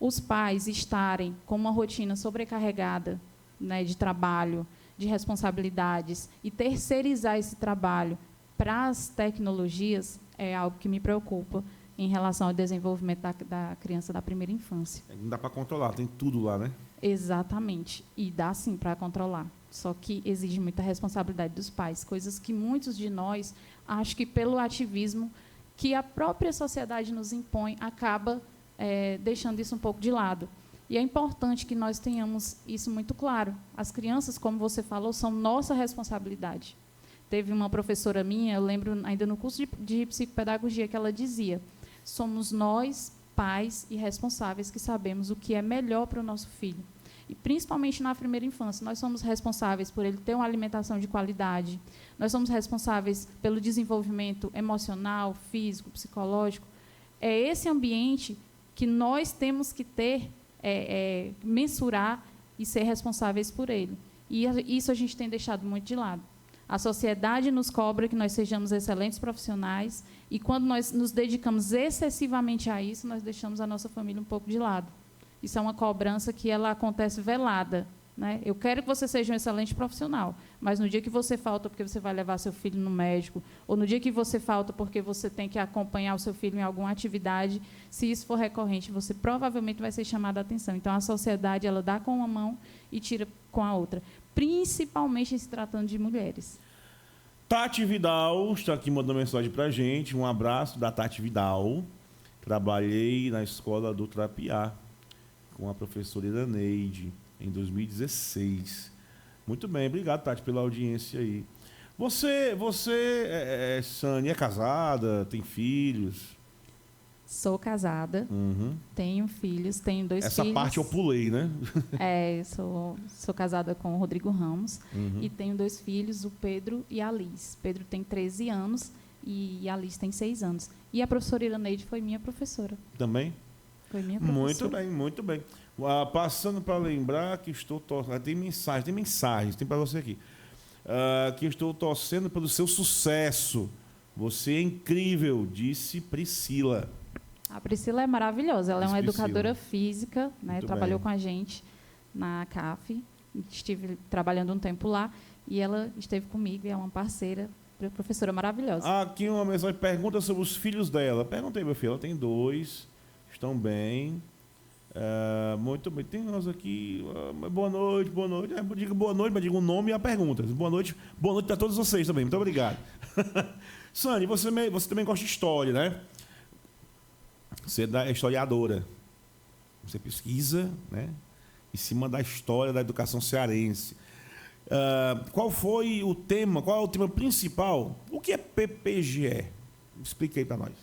os pais estarem com uma rotina sobrecarregada, né, de trabalho, de responsabilidades, e terceirizar esse trabalho para as tecnologias é algo que me preocupa em relação ao desenvolvimento da criança da primeira infância. Não dá para controlar, tem tudo lá, né? Exatamente. E dá sim para controlar. Só que exige muita responsabilidade dos pais, coisas que muitos de nós, acho que pelo ativismo que a própria sociedade nos impõe, acaba deixando isso um pouco de lado. E é importante que nós tenhamos isso muito claro. As crianças, como você falou, são nossa responsabilidade. Teve uma professora minha, eu lembro ainda no curso de psicopedagogia, que ela dizia: somos nós, pais e responsáveis, que sabemos o que é melhor para o nosso filho. E, principalmente na primeira infância, nós somos responsáveis por ele ter uma alimentação de qualidade, nós somos responsáveis pelo desenvolvimento emocional, físico, psicológico. É esse ambiente que nós temos que ter, mensurar e ser responsáveis por ele. E isso a gente tem deixado muito de lado. A sociedade nos cobra que nós sejamos excelentes profissionais, e quando nós nos dedicamos excessivamente a isso, nós deixamos a nossa família um pouco de lado. Isso é uma cobrança que ela acontece velada, né? Eu quero que você seja um excelente profissional, mas no dia que você falta porque você vai levar seu filho no médico, ou no dia que você falta porque você tem que acompanhar o seu filho em alguma atividade, se isso for recorrente, você provavelmente vai ser chamado a atenção. Então, a sociedade, ela dá com uma mão e tira com a outra, principalmente em se tratando de mulheres. Tati Vidal está aqui mandando mensagem para a gente. Um abraço da Tati Vidal. Trabalhei na escola do Trapiá com a professora Iraneide em 2016. Muito bem, obrigado, Tati, pela audiência aí. Você Sani, é casada, tem filhos? Sou casada, tenho filhos, tenho dois filhos. Essa parte eu pulei, né? Sou casada com o Rodrigo Ramos e tenho dois filhos, o Pedro e a Liz. Pedro tem 13 anos e a Liz tem 6 anos. E a professora Iraneide foi minha professora. Também? Foi minha professora. Muito bem, muito bem. Passando para lembrar que estou torcendo. Tem mensagens, tem para você aqui. Que estou torcendo pelo seu sucesso. Você é incrível, disse Priscila. A Priscila é maravilhosa. Ela é uma educadora física, né? Trabalhou com a gente na CAF. Estive trabalhando um tempo lá e ela esteve comigo e é uma parceira, professora maravilhosa. Aqui uma mensagem, pergunta sobre os filhos dela. Perguntei, meu filho, ela tem 2, estão bem. Muito bem. Tem nós aqui. Boa noite, boa noite. Digo boa noite, mas digo o nome e a pergunta. Boa noite para todos vocês também. Muito obrigado. Sani, você também gosta de história, né? Você é historiadora. Você pesquisa, né, em cima da história da educação cearense. Qual é o tema principal? O que é PPGE? Explica aí para nós.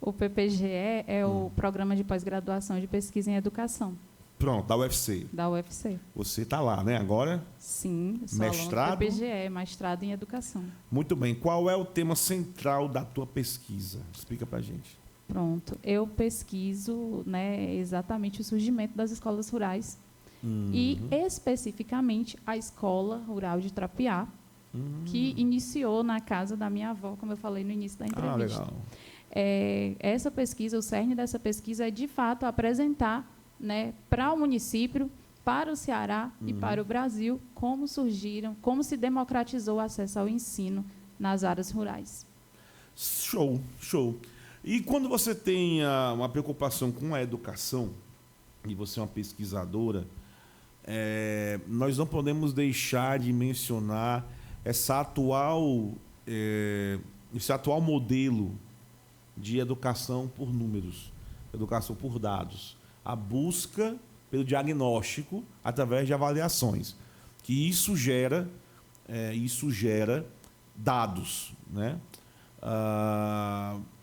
O PPGE é o Programa de Pós-Graduação de Pesquisa em Educação. Pronto, da UFC. Da UFC. Você está lá, né, agora? Sim, eu sou mestrado? aluna do PPGE, mestrado em Educação. Muito bem. Qual é o tema central da tua pesquisa? Explica para a gente. Pronto. Eu pesquiso, né, exatamente o surgimento das escolas rurais e, especificamente, a Escola Rural de Trapiá, que iniciou na casa da minha avó, como eu falei no início da entrevista. Legal. Essa pesquisa, o cerne dessa pesquisa é, de fato, apresentar, né, para o município, para o Ceará e para o Brasil, como surgiram, como se democratizou o acesso ao ensino nas áreas rurais. Show, show. E quando você tem uma preocupação com a educação, e você é uma pesquisadora, nós não podemos deixar de mencionar esse atual modelo de educação por números, educação por dados. A busca pelo diagnóstico através de avaliações. Que isso gera dados, né?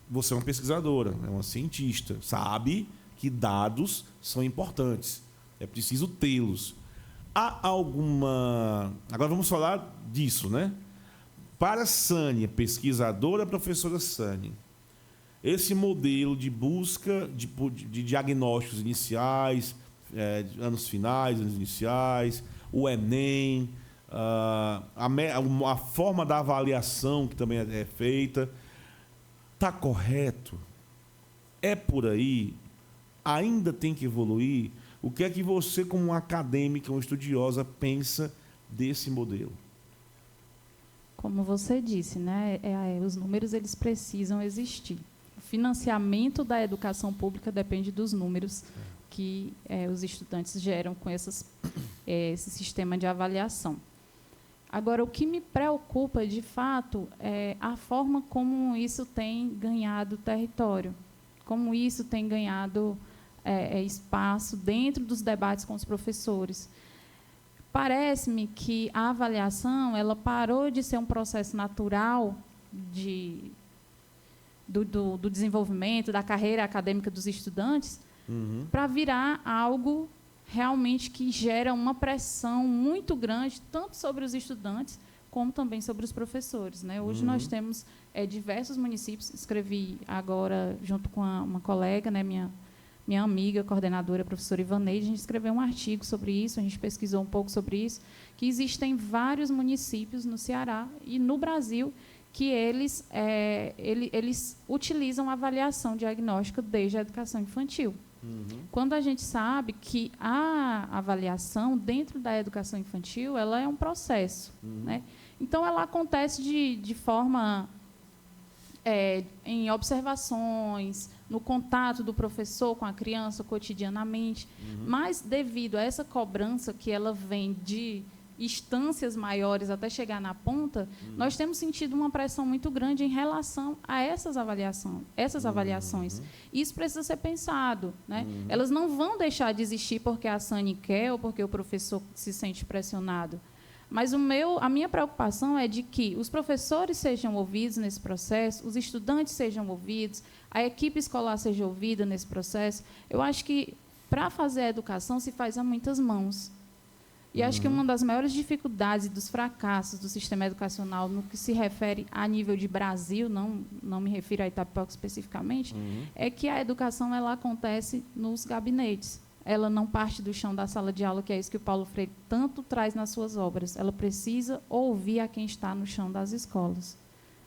Você é uma pesquisadora, é uma cientista, sabe que dados são importantes, é preciso tê-los. Há alguma... Agora vamos falar disso, né? Para Sânia, pesquisadora, professora Sânia, esse modelo de busca de diagnósticos iniciais, anos finais, anos iniciais, o Enem, a forma da avaliação que também é feita, está correto? É por aí? Ainda tem que evoluir? O que é que você, como uma acadêmica, uma estudiosa, pensa desse modelo? Como você disse, né, os números eles precisam existir. O financiamento da educação pública depende dos números que os estudantes geram com esse sistema de avaliação. Agora, o que me preocupa, de fato, é a forma como isso tem ganhado território, como isso tem ganhado espaço dentro dos debates com os professores. Parece-me que a avaliação ela parou de ser um processo natural do desenvolvimento, da carreira acadêmica dos estudantes, para virar algo realmente que gera uma pressão muito grande, tanto sobre os estudantes, como também sobre os professores, né? Hoje nós temos diversos municípios, escrevi agora, junto com uma colega, né, minha amiga, coordenadora, a professora Ivaneide, a gente escreveu um artigo sobre isso, a gente pesquisou um pouco sobre isso, que existem vários municípios no Ceará e no Brasil que eles utilizam a avaliação diagnóstica desde a educação infantil. Quando a gente sabe que a avaliação dentro da educação infantil ela é um processo, né? Então, ela acontece de forma em observações, no contato do professor com a criança cotidianamente, mas devido a essa cobrança que ela vem de instâncias maiores até chegar na ponta, nós temos sentido uma pressão muito grande em relação a essas avaliações. Isso precisa ser pensado, né? Elas não vão deixar de existir porque a Sani quer ou porque o professor se sente pressionado. Mas a minha preocupação é de que os professores sejam ouvidos nesse processo, os estudantes sejam ouvidos, a equipe escolar seja ouvida nesse processo. Eu acho que, para fazer a educação, se faz a muitas mãos. E acho que uma das maiores dificuldades e dos fracassos do sistema educacional, no que se refere a nível de Brasil, não me refiro a Itapipoca especificamente, é que a educação ela acontece nos gabinetes. Ela não parte do chão da sala de aula, que é isso que o Paulo Freire tanto traz nas suas obras. Ela precisa ouvir a quem está no chão das escolas.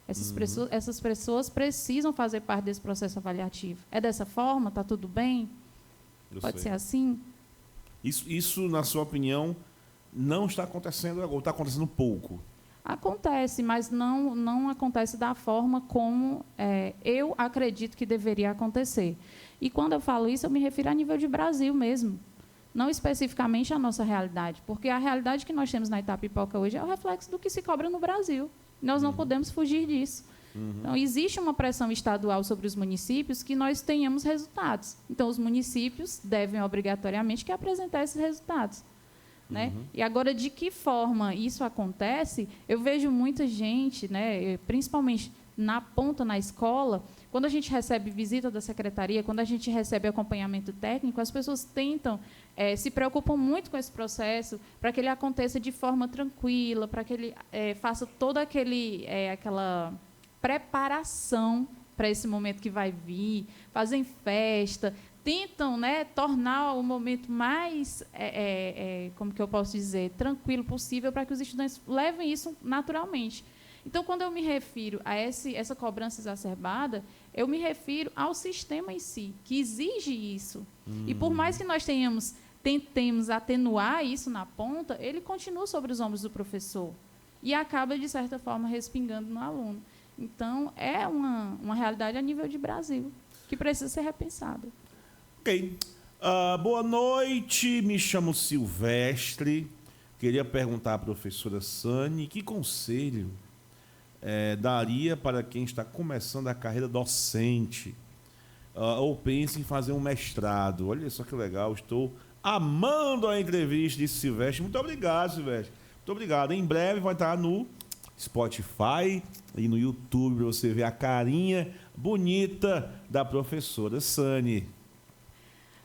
Essas pessoas precisam fazer parte desse processo avaliativo. É dessa forma? Está tudo bem? Pode ser assim? Isso, na sua opinião, não está acontecendo agora, está acontecendo pouco? Acontece, mas não acontece da forma como eu acredito que deveria acontecer. E, quando eu falo isso, eu me refiro a nível de Brasil mesmo, não especificamente a nossa realidade, porque a realidade que nós temos na Itapipoca hoje é o reflexo do que se cobra no Brasil. Nós não podemos fugir disso. Então, existe uma pressão estadual sobre os municípios que nós tenhamos resultados. Então, os municípios devem, obrigatoriamente, apresentar esses resultados. Né? E agora, de que forma isso acontece, eu vejo muita gente, né, principalmente na ponta, na escola, quando a gente recebe visita da secretaria, quando a gente recebe acompanhamento técnico, as pessoas se preocupam muito com esse processo para que ele aconteça de forma tranquila, para que ele faça toda aquela preparação para esse momento que vai vir, fazem festa, tentam, né, tornar o momento mais, como que eu posso dizer, tranquilo possível para que os estudantes levem isso naturalmente. Então, quando eu me refiro a essa cobrança exacerbada, eu me refiro ao sistema em si, que exige isso. E por mais que nós tentemos atenuar isso na ponta, ele continua sobre os ombros do professor e acaba, de certa forma, respingando no aluno. Então, é uma realidade a nível de Brasil, que precisa ser repensada. Ok. Boa noite, me chamo Silvestre. Queria perguntar à professora Sani que conselho daria para quem está começando a carreira docente ou pensa em fazer um mestrado. Olha só que legal, estou amando a entrevista de Silvestre. Muito obrigado, Silvestre. Muito obrigado. Em breve vai estar no Spotify e no YouTube para você ver a carinha bonita da professora Sani.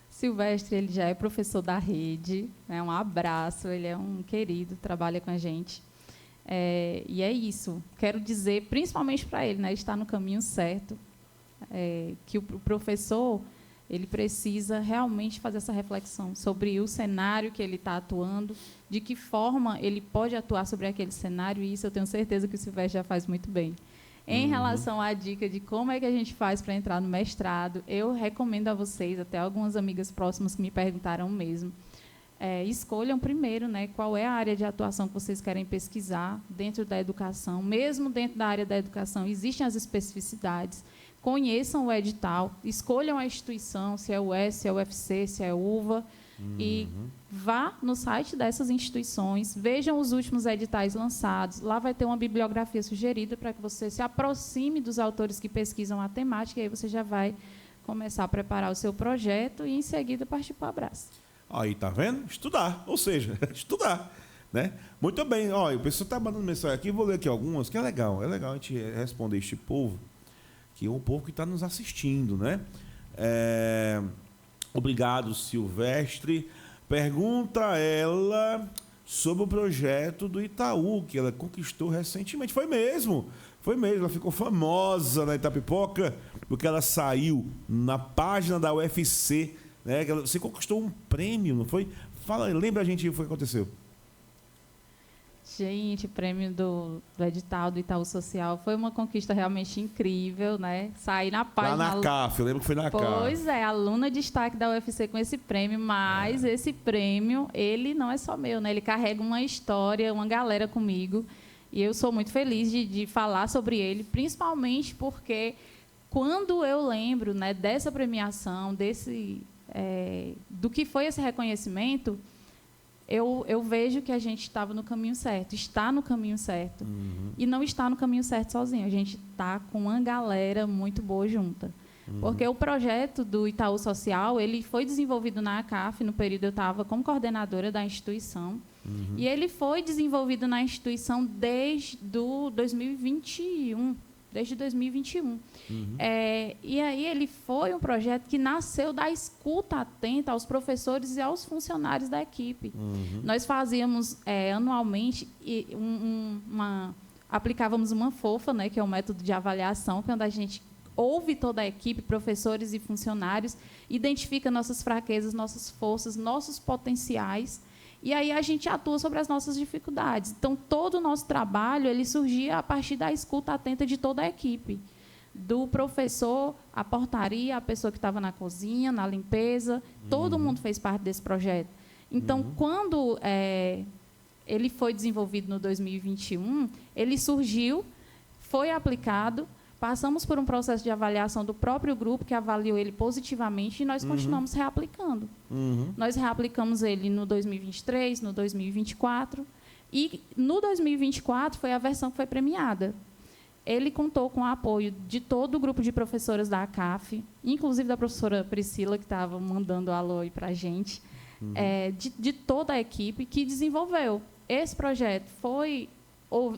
Silvestre, ele já é professor da rede, né? Um abraço, ele é um querido, trabalha com a gente. E é isso. Quero dizer, principalmente para ele, né, está no caminho certo, que o professor ele precisa realmente fazer essa reflexão sobre o cenário que ele está atuando, de que forma ele pode atuar sobre aquele cenário, e isso eu tenho certeza que o Silvestre já faz muito bem. Em relação à dica de como é que a gente faz para entrar no mestrado, eu recomendo a vocês, até algumas amigas próximas que me perguntaram mesmo, escolham primeiro, né, qual é a área de atuação que vocês querem pesquisar dentro da educação. Mesmo dentro da área da educação, existem as especificidades. Conheçam o edital, escolham a instituição, se é o S, se é o UFC, se é UVA, e vá no site dessas instituições, vejam os últimos editais lançados, lá vai ter uma bibliografia sugerida para que você se aproxime dos autores que pesquisam a temática, e aí você já vai começar a preparar o seu projeto e, em seguida, partir para o abraço. Aí, tá vendo? Estudar, ou seja, estudar, né? Muito bem, olha, o pessoal está mandando mensagem aqui, vou ler aqui algumas, que é legal a gente responder este povo, que é um povo que está nos assistindo, né? Obrigado, Silvestre. Pergunta ela sobre o projeto do Itaú, que ela conquistou recentemente. Foi mesmo, ela ficou famosa na Itapipoca, porque ela saiu na página da UFC, né? Você conquistou um prêmio, não foi? Lembra a gente o que aconteceu? Gente, o prêmio do edital do Itaú Social foi uma conquista realmente incrível, né? Sair na página... Lá na CAF, eu lembro que foi na CAF. Pois é, aluna de destaque da UFC com esse prêmio, mas esse prêmio, ele não é só meu, né? Ele carrega uma história, uma galera comigo, e eu sou muito feliz de falar sobre ele, principalmente porque quando eu lembro, né, dessa premiação, do que foi esse reconhecimento... Eu vejo que a gente estava no caminho certo, está no caminho certo. E não está no caminho certo sozinho. A gente está com uma galera muito boa junta. Porque o projeto do Itaú Social, ele foi desenvolvido na ACAF, no período eu estava como coordenadora da instituição. E ele foi desenvolvido na instituição desde 2021. Desde 2021. E aí ele foi um projeto que nasceu da escuta atenta aos professores e aos funcionários da equipe. Nós fazíamos anualmente aplicávamos uma FOFA, né, que é um método de avaliação, que é onde a gente ouve toda a equipe, professores e funcionários, identifica nossas fraquezas, nossas forças, nossos potenciais. E aí a gente atua sobre as nossas dificuldades. Então, todo o nosso trabalho ele surgia a partir da escuta atenta de toda a equipe. Do professor, a portaria, a pessoa que estava na cozinha, na limpeza, todo mundo fez parte desse projeto. Então, quando ele foi desenvolvido no 2021, ele surgiu, foi aplicado, passamos por um processo de avaliação do próprio grupo, que avaliou ele positivamente, e nós continuamos reaplicando. Nós reaplicamos ele no 2023, no 2024, e no 2024 foi a versão que foi premiada. Ele contou com o apoio de todo o grupo de professoras da ACAF, inclusive da professora Priscila, que estava mandando alô aí para a gente, de toda a equipe que desenvolveu. Esse projeto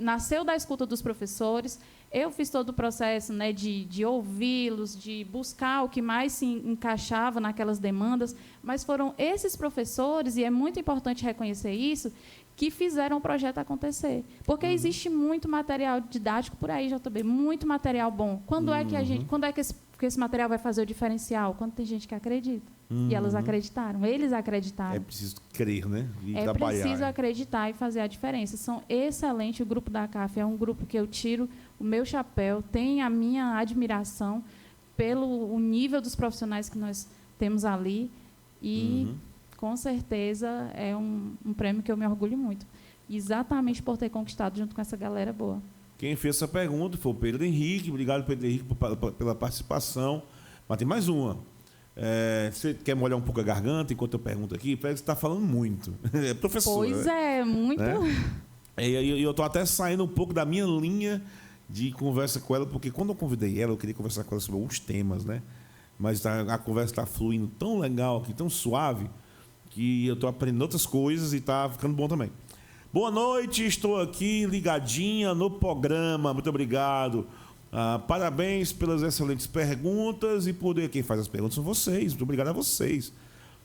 nasceu da escuta dos professores. Eu fiz todo o processo, né, de ouvi-los, de buscar o que mais se encaixava naquelas demandas, mas foram esses professores, e é muito importante reconhecer isso, que fizeram o projeto acontecer. Porque existe muito material didático por aí, JB, muito material bom. Quando é que esse material vai fazer o diferencial? Quando tem gente que acredita. E elas acreditaram, eles acreditaram. É preciso crer, né? E é trabalhar. Preciso acreditar e fazer a diferença. São excelentes. O grupo da CAF é um grupo que eu tiro o meu chapéu, tem a minha admiração pelo nível dos profissionais que nós temos ali. E, com certeza, é um prêmio que eu me orgulho muito. Exatamente por ter conquistado junto com essa galera boa. Quem fez essa pergunta foi o Pedro Henrique. Obrigado, Pedro Henrique, pela participação. Mas tem mais uma. Você quer molhar um pouco a garganta enquanto eu pergunto aqui? Parece que você está falando muito. É professora. Pois é, muito. Né? E eu estou até saindo um pouco da minha linha de conversa com ela, porque quando eu convidei ela, eu queria conversar com ela sobre alguns temas, né? Mas a conversa está fluindo tão legal aqui, tão suave, que eu estou aprendendo outras coisas e está ficando bom também. Boa noite, estou aqui ligadinha no programa. Muito obrigado. Parabéns pelas excelentes perguntas e por quem faz as perguntas são vocês. Muito obrigado a vocês.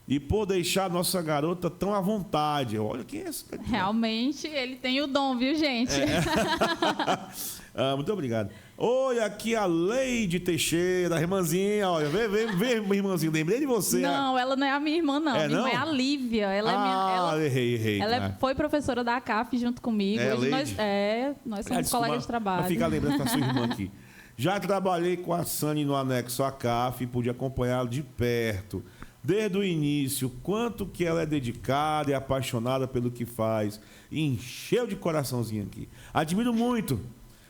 e por deixar nossa garota tão à vontade. Olha quem é esse. Realmente, ele tem o dom, viu, gente? Muito obrigado. Oi, aqui a Leide Teixeira, irmãzinha. Olha, vem, irmãzinha. Lembrei de você. Não, ela não é a minha irmã, não. Minha irmã é a Lívia. Ela é minha. Errei. Ela foi professora da CAF junto comigo. Hoje nós somos colegas de trabalho. Fica lembrando pra sua irmã aqui. Já trabalhei com a Sani no anexo à CAF e pude acompanhá-la de perto. Desde o início, quanto que ela é dedicada e apaixonada pelo que faz. E encheu de coraçãozinho aqui. Admiro muito.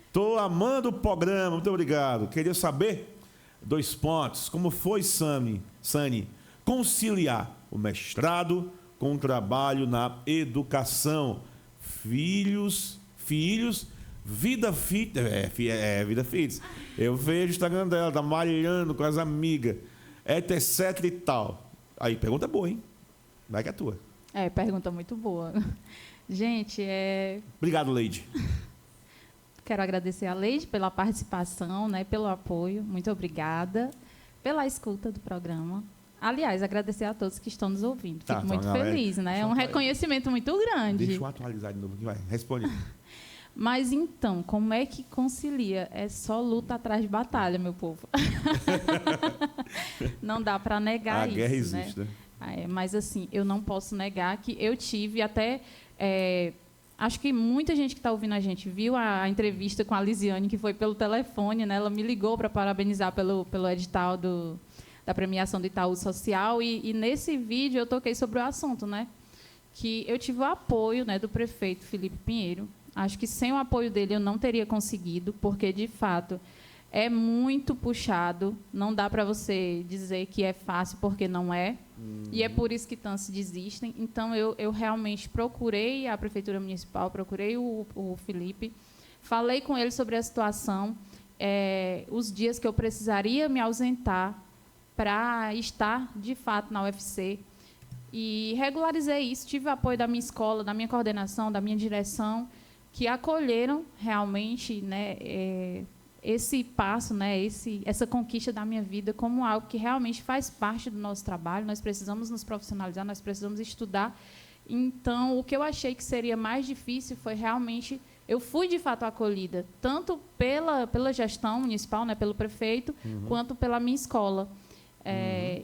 Estou amando o programa. Muito obrigado. Queria saber, 2 pontos, como foi, Sani, conciliar o mestrado com o trabalho na educação. Filhos, vida fit, vida fit. Eu vejo o Instagram dela, tá malhando com as amigas, etc e tal. Aí, pergunta boa, hein? Vai que é tua. Pergunta muito boa. Gente, Obrigado, Leide. Quero agradecer a Leide pela participação, né, pelo apoio. Muito obrigada. Pela escuta do programa. Aliás, agradecer a todos que estão nos ouvindo. Fico muito feliz, né? É um reconhecimento muito grande. Deixa eu atualizar de novo aqui, vai. Responde. Mas então, como é que concilia? É só luta atrás de batalha, meu povo. Não dá para negar isso, a guerra existe, né? Mas assim, eu não posso negar que eu tive até... acho que muita gente que está ouvindo a gente viu a entrevista com a Lisiane, que foi pelo telefone, né? Ela me ligou para parabenizar pelo edital da premiação do Itaú Social, e nesse vídeo eu toquei sobre o assunto, né? Que eu tive o apoio, né, do prefeito Felipe Pinheiro. Acho que sem o apoio dele eu não teria conseguido, porque, de fato, é muito puxado. Não dá para você dizer que é fácil, porque não é. E é por isso que tantos desistem. Então, eu realmente procurei a Prefeitura Municipal, procurei o Felipe, falei com ele sobre a situação, os dias que eu precisaria me ausentar para estar, de fato, na UFC. E regularizei isso. Tive o apoio da minha escola, da minha coordenação, da minha direção, que acolheram realmente, né, esse passo, né, essa conquista da minha vida como algo que realmente faz parte do nosso trabalho. Nós precisamos nos profissionalizar, nós precisamos estudar. Então, o que eu achei que seria mais difícil foi realmente... Eu fui, de fato, acolhida, tanto pela gestão municipal, né, pelo prefeito, quanto pela minha escola.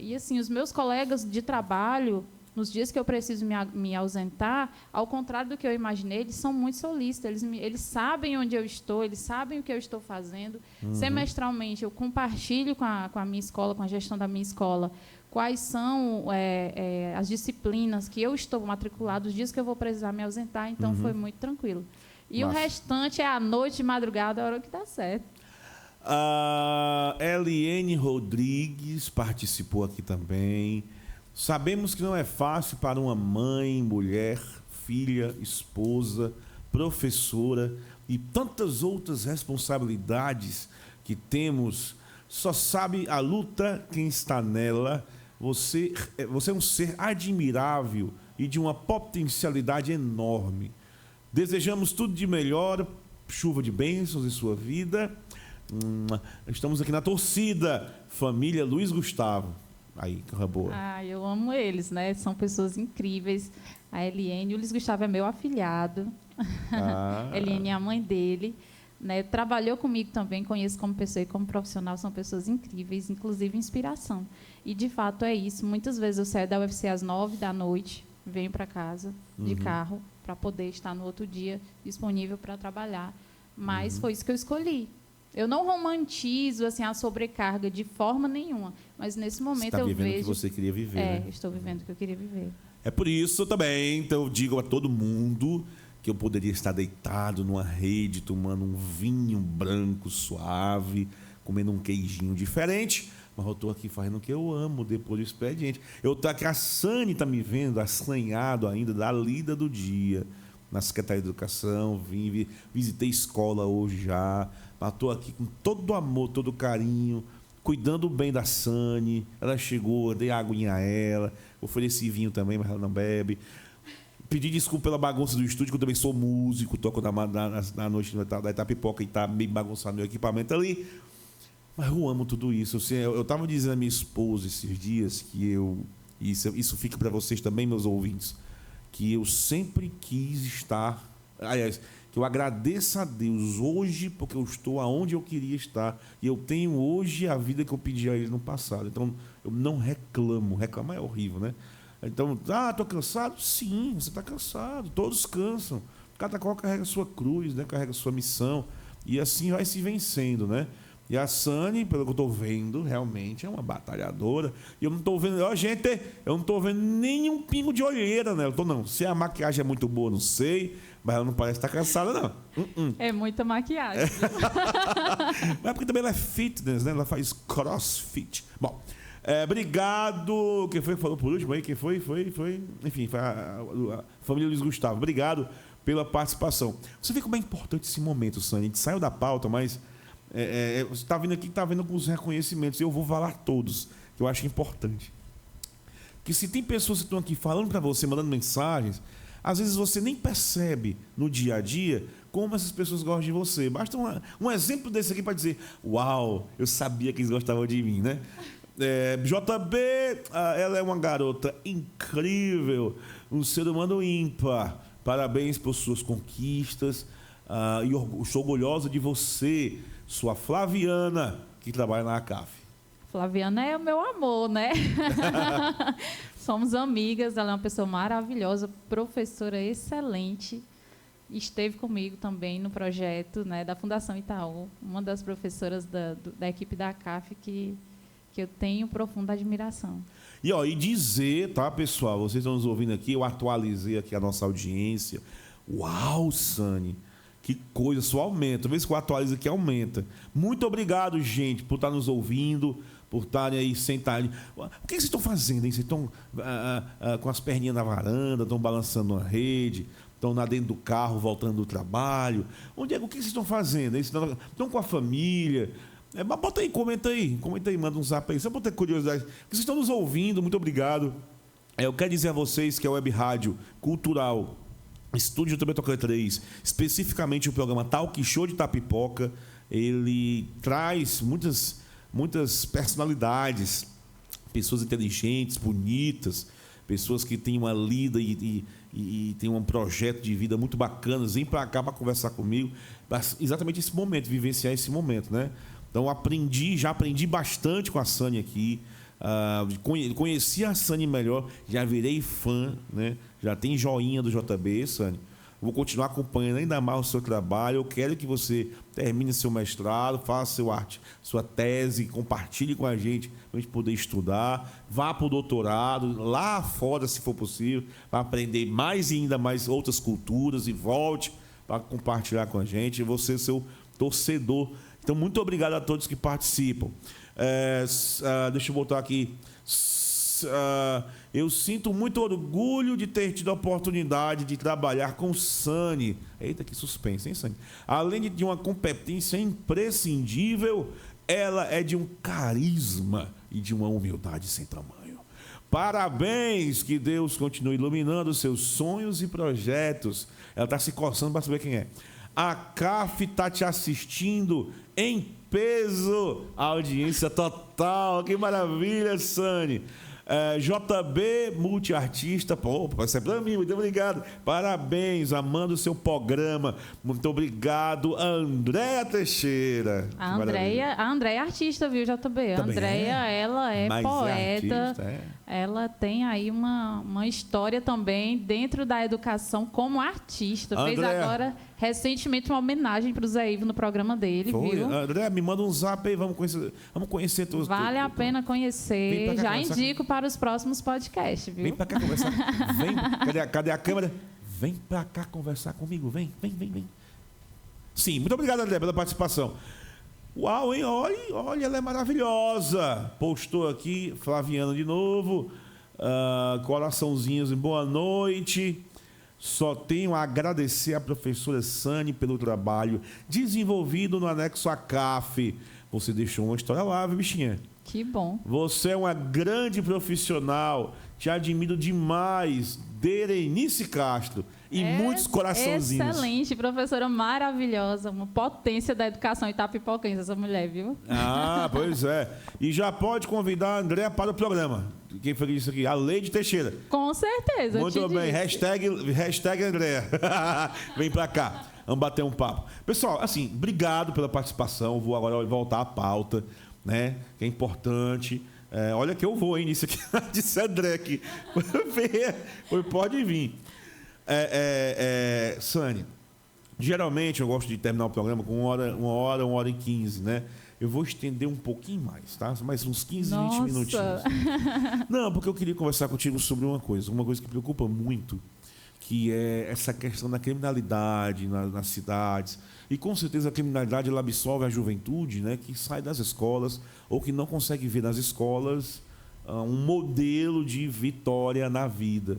E, assim, os meus colegas de trabalho... Nos dias que eu preciso me ausentar, ao contrário do que eu imaginei, eles são muito solícitos, eles sabem onde eu estou, eles sabem o que eu estou fazendo. Semestralmente, eu compartilho com a minha escola, com a gestão da minha escola, quais são as disciplinas que eu estou matriculado, os dias que eu vou precisar me ausentar, então foi muito tranquilo. E o restante é à noite, de madrugada, a hora que dá certo. A Eliane Rodrigues participou aqui também. Sabemos que não é fácil para uma mãe, mulher, filha, esposa, professora e tantas outras responsabilidades que temos. Só sabe a luta quem está nela. Você é um ser admirável e de uma potencialidade enorme. Desejamos tudo de melhor, chuva de bênçãos em sua vida. Estamos aqui na torcida. Família Luiz Gustavo. Aí, corra boa. Eu amo eles, né? São pessoas incríveis. A Eliane, o Luiz Gustavo é meu afilhado. A Eliane é a mãe dele. Né? Trabalhou comigo também, conheço como pessoa e como profissional, são pessoas incríveis, inclusive inspiração. E, de fato, é isso. Muitas vezes eu saio da UFC às 9 da noite, venho para casa de carro, para poder estar no outro dia disponível para trabalhar. Mas foi isso que eu escolhi. Eu não romantizo assim, a sobrecarga de forma nenhuma, mas nesse momento eu vejo... Você está vivendo o que você queria viver, né? Estou vivendo o que eu queria viver. É por isso também, então eu digo a todo mundo que eu poderia estar deitado numa rede, tomando um vinho branco suave, comendo um queijinho diferente, mas eu estou aqui fazendo o que eu amo depois do expediente. Eu estou aqui, a Sani está me vendo, assanhado ainda da lida do dia, na Secretaria de Educação, visitei escola hoje já, mas estou aqui com todo o amor, todo o carinho, cuidando bem da Sani. Ela chegou, dei aguinha a ela, ofereci vinho também, mas ela não bebe. Pedi desculpa pela bagunça do estúdio, que eu também sou músico, toco na noite da Itapipoca e está meio bagunçado meu equipamento ali. Mas eu amo tudo isso. Eu estava dizendo à minha esposa esses dias que eu e isso fica para vocês também, meus ouvintes, que eu sempre quis estar, aliás, que eu agradeço a Deus hoje porque eu estou aonde eu queria estar e eu tenho hoje a vida que eu pedi a Ele no passado. Então, eu não reclamo. Reclamar é horrível, né? Então, estou cansado? Sim, você está cansado. Todos cansam. Cada qual carrega a sua cruz, né? Carrega a sua missão. E assim vai se vencendo, né? E a Sani, pelo que eu estou vendo, realmente é uma batalhadora. E eu não estou vendo... gente, eu não estou vendo nenhum pingo de olheira, né? Não. Se a maquiagem é muito boa, não sei. Mas ela não parece estar cansada, não. É muita maquiagem. Mas porque também ela é fitness, né? Ela faz crossfit. Bom, obrigado. Quem foi que falou por último aí? Quem foi? Enfim, foi a família Luiz Gustavo. Obrigado pela participação. Você vê como é importante esse momento, Sani. A gente saiu da pauta, mas você está vindo aqui, está vendo com os reconhecimentos. Eu vou falar todos, que eu acho importante. Que se tem pessoas que estão aqui falando para você, mandando mensagens, às vezes você nem percebe no dia a dia como essas pessoas gostam de você. Basta um exemplo desse aqui para dizer: uau, eu sabia que eles gostavam de mim, né? JB, ela é uma garota incrível, um ser humano ímpar. Parabéns por suas conquistas. E eu sou orgulhosa de você, sua Flaviana, que trabalha na ACAF. Flaviana é o meu amor, né? Somos amigas, ela é uma pessoa maravilhosa, professora excelente. Esteve comigo também no projeto, né, da Fundação Itaú, uma das professoras da equipe da ACAF que eu tenho profunda admiração. E dizer, tá, pessoal, vocês estão nos ouvindo aqui, eu atualizei aqui a nossa audiência. Uau, Sani, que coisa, só aumenta. Vê se eu atualizo aqui, aumenta. Muito obrigado, gente, por estar nos ouvindo, por estarem aí sentados. O que vocês estão fazendo, hein? Vocês estão com as perninhas na varanda, estão balançando uma rede, estão dentro do carro, voltando do trabalho. O que vocês estão fazendo? Estão com a família? Bota aí, comenta aí, manda um zap aí, só para ter curiosidade. Vocês estão nos ouvindo, muito obrigado. Eu quero dizer a vocês que a Web Rádio Cultural Estúdio JB Toca 3, especificamente o programa Talk Show de Itapipoca, ele traz muitas personalidades, pessoas inteligentes, bonitas, pessoas que têm uma lida e têm um projeto de vida muito bacana, vêm para cá para conversar comigo, exatamente esse momento, vivenciar esse momento, né? Então, já aprendi bastante com a Sani aqui, conheci a Sani melhor, já virei fã, né? Já tem joinha do JB, Sani. Vou continuar acompanhando ainda mais o seu trabalho. Eu quero que você termine seu mestrado, faça sua tese, compartilhe com a gente, para a gente poder estudar. Vá para o doutorado, lá fora, se for possível, para aprender mais e ainda mais outras culturas e volte para compartilhar com a gente. Eu vou ser seu torcedor. Então, muito obrigado a todos que participam. Deixa eu voltar aqui. Eu sinto muito orgulho de ter tido a oportunidade de trabalhar com Sani. Eita, que suspense, hein, Sani? Além de uma competência imprescindível, ela é de um carisma e de uma humildade sem tamanho. Parabéns, que Deus continue iluminando seus sonhos e projetos. Ela está se coçando para saber quem é. A CAF está te assistindo em peso. Audiência total. Que maravilha, Sani. JB Multiartista. Vai ser para mim, muito obrigado. Parabéns, amando o seu programa. Muito obrigado, Andréia Teixeira. A Andréia é artista, viu, JB? A Andréia, ela é poeta. Artista, Ela tem aí uma história também dentro da educação como artista. Andréia. Fez agora, recentemente, uma homenagem para o Zé Ivo no programa dele, viu? Andréia, me manda um zap aí, vamos conhecer todos. Vale a pena conhecer. Já indico para os próximos podcasts, viu? Vem para cá conversar. Vem. Cadê a câmera? Vem para cá conversar comigo. Vem. Sim, muito obrigado, Andréia, pela participação. Uau, hein? Olha, ela é maravilhosa. Postou aqui, Flaviana de novo. Coraçãozinhos e boa noite. Só tenho a agradecer à professora Sani pelo trabalho desenvolvido no anexo ACAF. Você deixou uma história lá, viu, bichinha? Que bom. Você é uma grande profissional. Te admiro demais. Derenice Castro. E muitos coraçãozinhos. Excelente, professora maravilhosa. Uma potência da educação itapipoquense, essa mulher, viu? Pois é. E já pode convidar a Andréia para o programa. Quem foi que disse aqui? A Leide Teixeira. Com certeza. Muito bem. Hashtag André. Vem pra cá. Vamos bater um papo. Pessoal, assim, obrigado pela participação. Vou agora voltar à pauta, né? Que é importante. Olha que eu vou, hein? Nisso aqui. Disse André aqui. Pode vir. Sânia, geralmente eu gosto de terminar o programa com uma hora e 15, né? Eu vou estender um pouquinho mais, tá? Mais uns 15, 20 minutinhos. Não, porque eu queria conversar contigo sobre uma coisa que preocupa muito, que é essa questão da criminalidade nas cidades. E, com certeza, a criminalidade ela absorve a juventude, né, que sai das escolas ou que não consegue ver nas escolas um modelo de vitória na vida,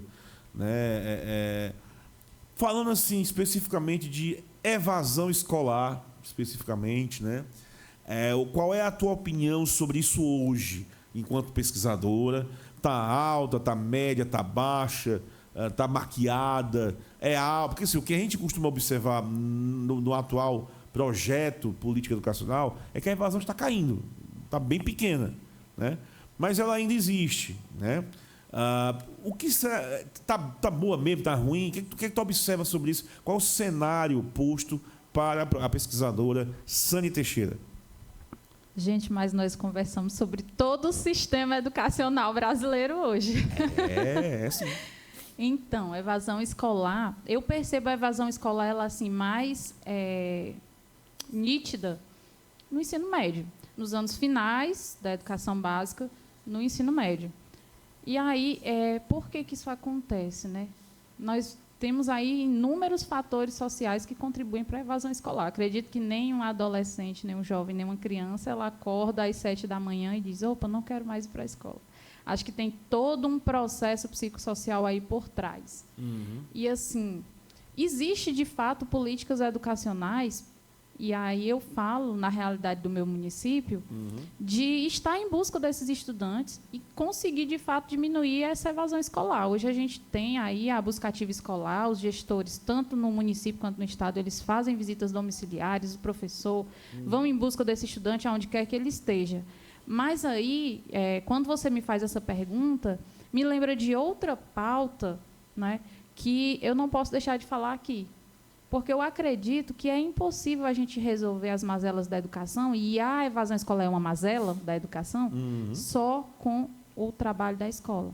né? Falando assim, especificamente de evasão escolar, especificamente, né? Qual é a tua opinião sobre isso hoje, enquanto pesquisadora? Está alta, está média, está baixa, está maquiada? É alta? Porque assim, o que a gente costuma observar no atual projeto político educacional é que a evasão está caindo, está bem pequena, né? Mas ela ainda existe, né? O que está boa mesmo, está ruim? O que tu observa sobre isso? Qual o cenário posto para a pesquisadora Sânia Teixeira? Gente, mas nós conversamos sobre todo o sistema educacional brasileiro hoje. Sim. Então, evasão escolar, eu percebo a evasão escolar ela assim mais nítida no ensino médio, nos anos finais da educação básica, no ensino médio. E aí, por que isso acontece, né? Nós temos aí inúmeros fatores sociais que contribuem para a evasão escolar. Acredito que nem um adolescente, nem um jovem, nem uma criança, ela acorda às 7 da manhã e diz, opa, não quero mais ir para a escola. Acho que tem todo um processo psicossocial aí por trás. Uhum. E, assim, existe, de fato, políticas educacionais, e aí eu falo, na realidade do meu município, de estar em busca desses estudantes e conseguir, de fato, diminuir essa evasão escolar. Hoje a gente tem aí a busca ativa escolar, os gestores, tanto no município quanto no estado, eles fazem visitas domiciliares, o professor vão em busca desse estudante aonde quer que ele esteja. Mas aí, quando você me faz essa pergunta, me lembra de outra pauta, né, que eu não posso deixar de falar aqui. Porque eu acredito que é impossível a gente resolver as mazelas da educação, e a evasão escolar é uma mazela da educação, só com o trabalho da escola.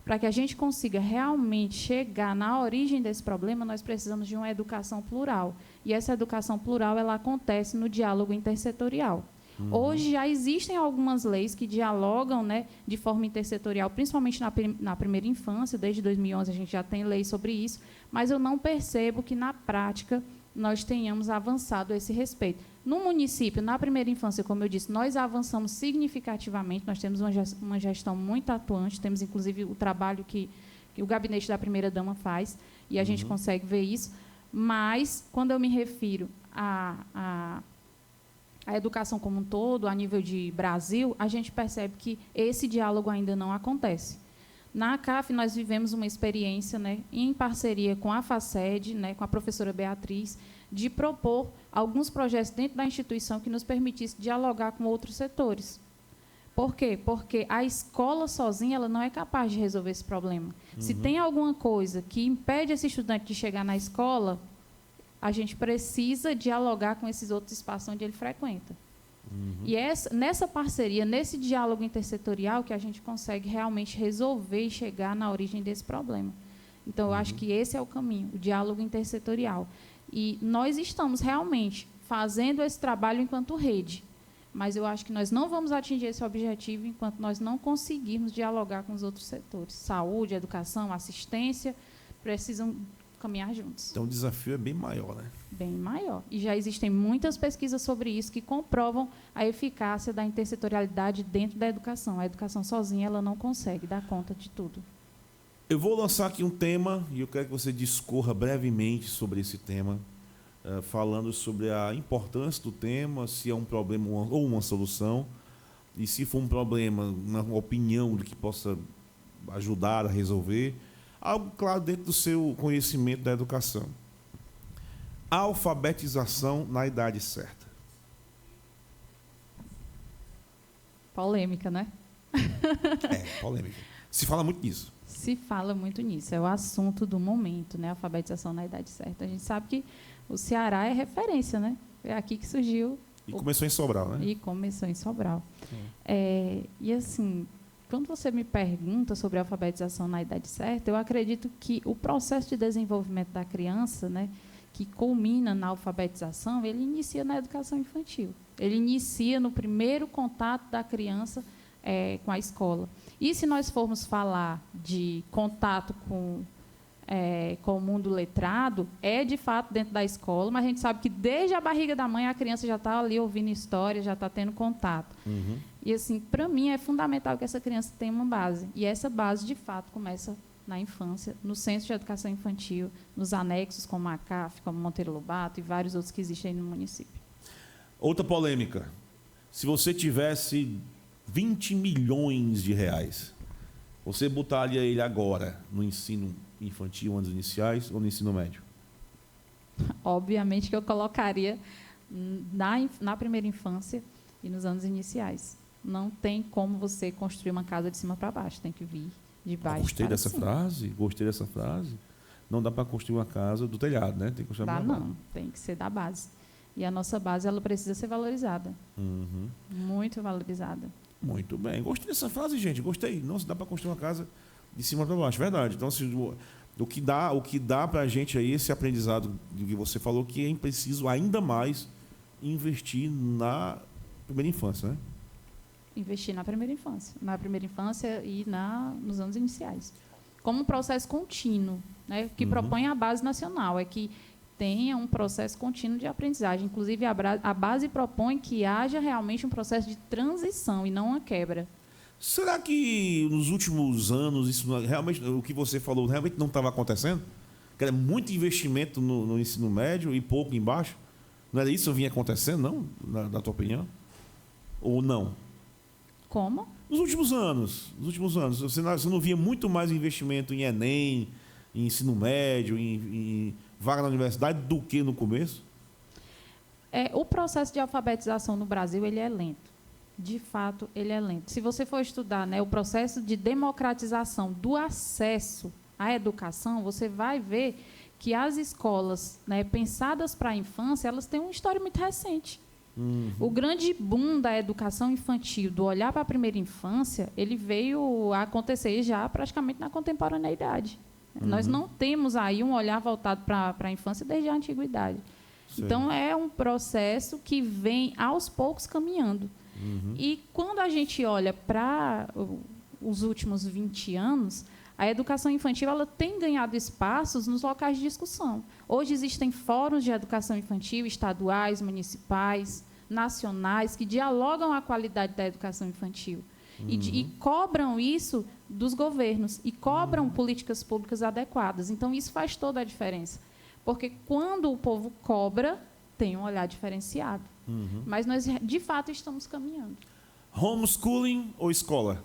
Para que a gente consiga realmente chegar na origem desse problema, nós precisamos de uma educação plural. E essa educação plural ela acontece no diálogo intersetorial. Hoje já existem algumas leis que dialogam, né, de forma intersetorial, principalmente na primeira infância. Desde 2011 a gente já tem lei sobre isso, mas eu não percebo que, na prática, nós tenhamos avançado a esse respeito. No município, na primeira infância, como eu disse, nós avançamos significativamente, nós temos uma gestão muito atuante, temos, inclusive, o trabalho que o gabinete da primeira-dama faz, e a gente consegue ver isso, mas, quando eu me refiro a educação como um todo, a nível de Brasil, a gente percebe que esse diálogo ainda não acontece. Na ACAF, nós vivemos uma experiência, né, em parceria com a FACED, né, com a professora Beatriz, de propor alguns projetos dentro da instituição que nos permitisse dialogar com outros setores. Por quê? Porque a escola sozinha ela não é capaz de resolver esse problema. Se tem alguma coisa que impede esse estudante de chegar na escola, a gente precisa dialogar com esses outros espaços onde ele frequenta. E nessa parceria, nesse diálogo intersetorial, que a gente consegue realmente resolver e chegar na origem desse problema. Então, eu acho que esse é o caminho, o diálogo intersetorial. E nós estamos realmente fazendo esse trabalho enquanto rede, mas eu acho que nós não vamos atingir esse objetivo enquanto nós não conseguirmos dialogar com os outros setores. Saúde, educação, assistência, precisam caminhar juntos. Então, o desafio é bem maior, né? Bem maior. E já existem muitas pesquisas sobre isso que comprovam a eficácia da intersetorialidade dentro da educação. A educação sozinha ela não consegue dar conta de tudo. Eu vou lançar aqui um tema e eu quero que você discorra brevemente sobre esse tema, falando sobre a importância do tema, se é um problema ou uma solução, e se for um problema, uma opinião do que possa ajudar a resolver. Algo, claro, dentro do seu conhecimento da educação. Alfabetização na idade certa. Polêmica, né? Polêmica. Se fala muito nisso. Se fala muito nisso, é o assunto do momento, né? Alfabetização na idade certa. A gente sabe que o Ceará é referência, né? É aqui que surgiu. E começou em Sobral, né? E começou em Sobral. E assim, quando você me pergunta sobre a alfabetização na idade certa, eu acredito que o processo de desenvolvimento da criança, né, que culmina na alfabetização, ele inicia na educação infantil. Ele inicia no primeiro contato da criança com a escola. E se nós formos falar de contato com o mundo letrado, é de fato dentro da escola, mas a gente sabe que desde a barriga da mãe a criança já está ali ouvindo história, já está tendo contato. Uhum. E assim, para mim é fundamental que essa criança tenha uma base. E essa base, de fato, começa na infância, no Centro de Educação Infantil, nos anexos como a CAF, como Monteiro Lobato e vários outros que existem aí no município. Outra polêmica. Se você tivesse 20 milhões de reais, você botaria ele agora no ensino infantil, anos iniciais, ou no ensino médio? Obviamente que eu colocaria na primeira infância e nos anos iniciais. Não tem como você construir uma casa de cima para baixo, tem que vir de baixo Gostei para dessa cima. frase. Não dá para construir uma casa do telhado, né? Tem que construir uma Não, tem que ser da base. E a nossa base, ela precisa ser valorizada. Uhum. Muito valorizada. Muito bem. Gostei dessa frase, gente. Gostei. Não se dá para construir uma casa de cima para baixo. Verdade. Então, o que dá para a gente aí, esse aprendizado do que você falou, que é preciso ainda mais investir na primeira infância, né? Investir na primeira infância e nos anos iniciais. Como um processo contínuo, né, que propõe a base nacional, é que tenha um processo contínuo de aprendizagem. Inclusive, a base propõe que haja realmente um processo de transição e não uma quebra. Será que nos últimos anos, isso realmente, o que você falou, realmente não estava acontecendo? Que era muito investimento no ensino médio e pouco embaixo? Não era isso que vinha acontecendo, não? Na tua opinião? Ou não? Como? Nos últimos anos, você não via muito mais investimento em Enem, em ensino médio, em vaga na universidade do que no começo? O processo de alfabetização no Brasil, ele é lento. De fato, ele é lento. Se você for estudar, né, o processo de democratização do acesso à educação, você vai ver que as escolas, né, pensadas para a infância, elas têm uma história muito recente. O grande boom da educação infantil, do olhar para a primeira infância, ele veio a acontecer já praticamente na contemporaneidade. Nós não temos aí um olhar voltado para a infância desde a antiguidade. Sim. Então, é um processo que vem aos poucos caminhando. E quando a gente olha para os últimos 20 anos, a educação infantil ela tem ganhado espaços nos locais de discussão. Hoje existem fóruns de educação infantil estaduais, municipais, nacionais, que dialogam a qualidade da educação infantil. E cobram isso dos governos, e cobram políticas públicas adequadas. Então, isso faz toda a diferença. Porque quando o povo cobra, tem um olhar diferenciado. Mas nós, de fato, estamos caminhando. Homeschooling ou escola?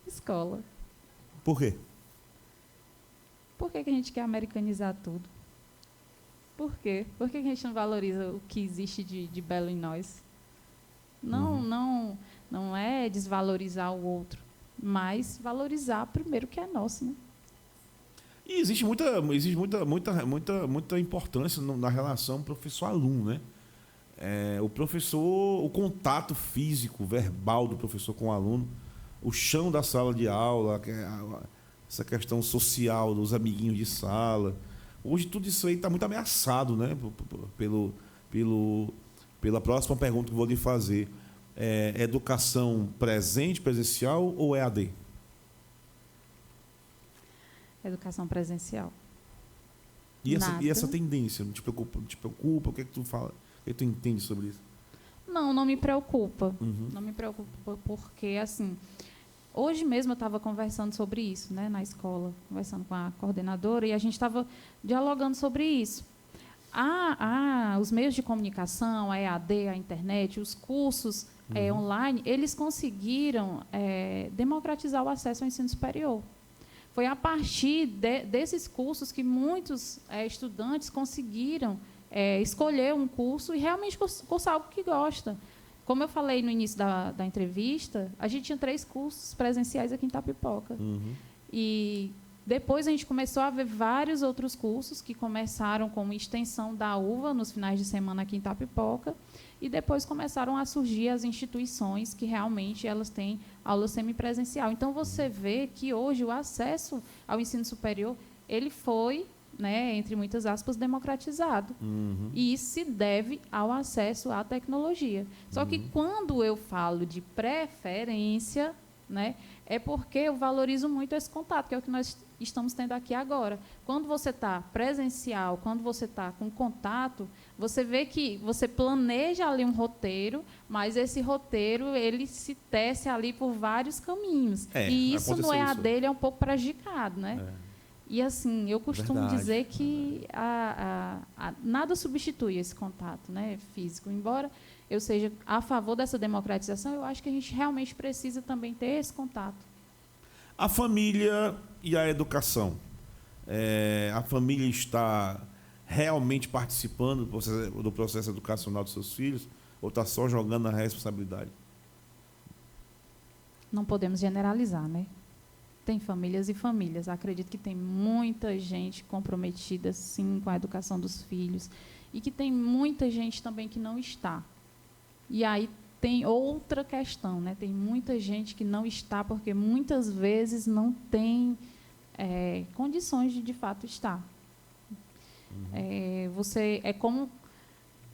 Escola. Por quê? Por que a gente quer americanizar tudo? Por quê? Por que a gente não valoriza o que existe de belo em nós? Não é desvalorizar o outro, mas valorizar primeiro o que é nosso, né? E existe muita importância na relação professor-aluno, né? O professor, o contato físico, verbal do professor com o aluno, o chão da sala de aula, essa questão social dos amiguinhos de sala. Hoje tudo isso aí está muito ameaçado, né? Pela próxima pergunta que eu vou lhe fazer. Educação presente, presencial ou EAD? Educação presencial. E essa tendência, não te preocupa? O que é que tu fala? O que tu entende sobre isso? Não me preocupa. Não me preocupa porque, assim, hoje mesmo eu estava conversando sobre isso, né, na escola, conversando com a coordenadora, e a gente estava dialogando sobre isso. Os meios de comunicação, a EAD, a internet, os cursos online, eles conseguiram democratizar o acesso ao ensino superior. Foi a partir desses cursos que muitos estudantes conseguiram escolher um curso e realmente cursar algo que gosta. como eu falei no início da entrevista, a gente tinha 3 cursos presenciais aqui em Itapipoca. E depois a gente começou a ver vários outros cursos que começaram como extensão da UVA nos finais de semana aqui em Itapipoca, e depois começaram a surgir as instituições que realmente elas têm aula semipresencial. Então, você vê que hoje o acesso ao ensino superior ele foi, né, entre muitas aspas, democratizado. E isso se deve ao acesso à tecnologia. Só que quando eu falo de preferência, né, é porque eu valorizo muito esse contato, que é o que nós estamos tendo aqui agora. Quando você está presencial, quando você está com contato, você vê que você planeja ali um roteiro, mas esse roteiro ele se tece ali por vários caminhos. E isso no EAD ele é um pouco prejudicado, né? E assim, eu costumo dizer que nada substitui esse contato, né, físico. Embora eu seja a favor dessa democratização, eu acho que a gente realmente precisa também ter esse contato. A família e a educação. A família está realmente participando do processo educacional dos seus filhos ou está só jogando a responsabilidade? Não podemos generalizar, né? Tem famílias e famílias. Acredito que tem muita gente comprometida, sim, com a educação dos filhos e que tem muita gente também que não está. E aí tem outra questão, né? Tem muita gente que não está porque muitas vezes não tem condições de fato estar. É como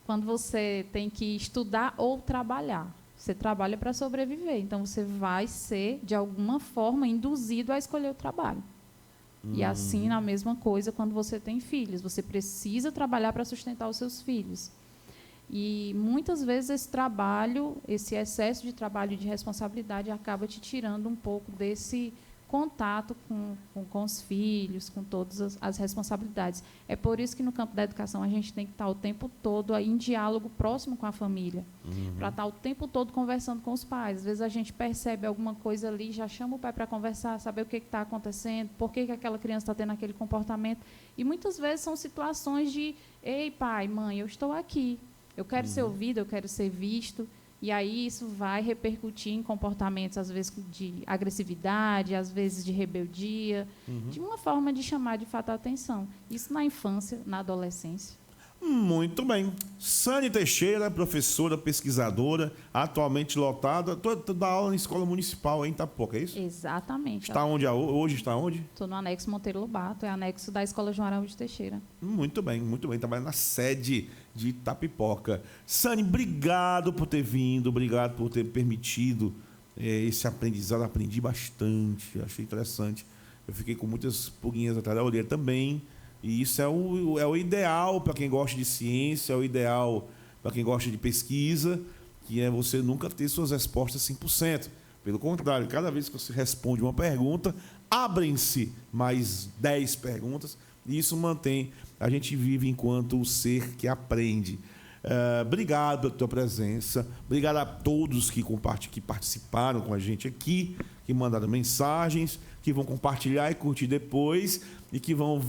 quando você tem que estudar ou trabalhar. Você trabalha para sobreviver, então você vai ser, de alguma forma, induzido a escolher o trabalho. E assim, a mesma coisa quando você tem filhos. Você precisa trabalhar para sustentar os seus filhos. E muitas vezes esse trabalho, esse excesso de trabalho e de responsabilidade acaba te tirando um pouco desse contato com os filhos, com todas as responsabilidades. É por isso que no campo da educação a gente tem que estar o tempo todo aí em diálogo próximo com a família, para estar o tempo todo conversando com os pais. Às vezes a gente percebe alguma coisa ali, já chama o pai para conversar, saber o que está acontecendo, por que aquela criança está tendo aquele comportamento. E muitas vezes são situações de, ei, pai, mãe, eu estou aqui, eu quero ser ouvido, eu quero ser visto. E aí isso vai repercutir em comportamentos, às vezes, de agressividade, às vezes de rebeldia, de uma forma de chamar, de fato, a atenção. Isso na infância, na adolescência. Muito bem. Sani Teixeira, professora, pesquisadora, atualmente lotada. Tu dá aula em escola municipal em Itapipoca, é isso? Exatamente. Está onde hoje? Está onde? Estou no anexo Monteiro Lobato, é anexo da Escola João Araújo Teixeira. Muito bem, muito bem. Trabalha na sede de Itapipoca. Sani, obrigado por ter vindo, obrigado por ter permitido esse aprendizado. Aprendi bastante, achei interessante. Eu fiquei com muitas pulguinhas atrás da orelha também. E isso é o ideal para quem gosta de ciência, é o ideal para quem gosta de pesquisa, que é você nunca ter suas respostas 100%. Pelo contrário, cada vez que você responde uma pergunta, abrem-se mais 10 perguntas, e isso mantém a gente vive enquanto o ser que aprende. Obrigado pela tua presença, obrigado a todos que participaram com a gente aqui, que mandaram mensagens, que vão compartilhar e curtir depois, e que vão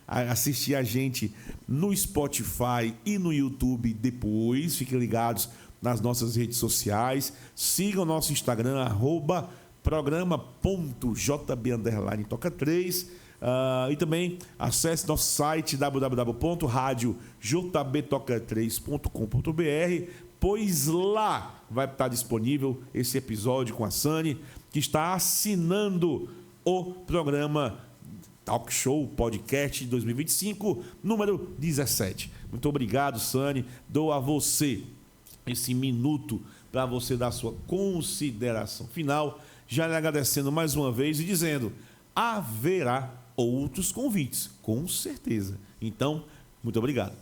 assistir a gente no Spotify e no YouTube depois. Fiquem ligados nas nossas redes sociais, sigam o nosso Instagram, @programa.jb_toca3, e também acesse nosso site www.radiojbtoca3.com.br, pois lá vai estar disponível esse episódio com a Sani, que está assinando o programa Talk Show Podcast 2025, número 17. Muito obrigado, Sani. Dou a você esse minuto para você dar a sua consideração final, já lhe agradecendo mais uma vez e dizendo: haverá outros convites, com certeza. Então, muito obrigado.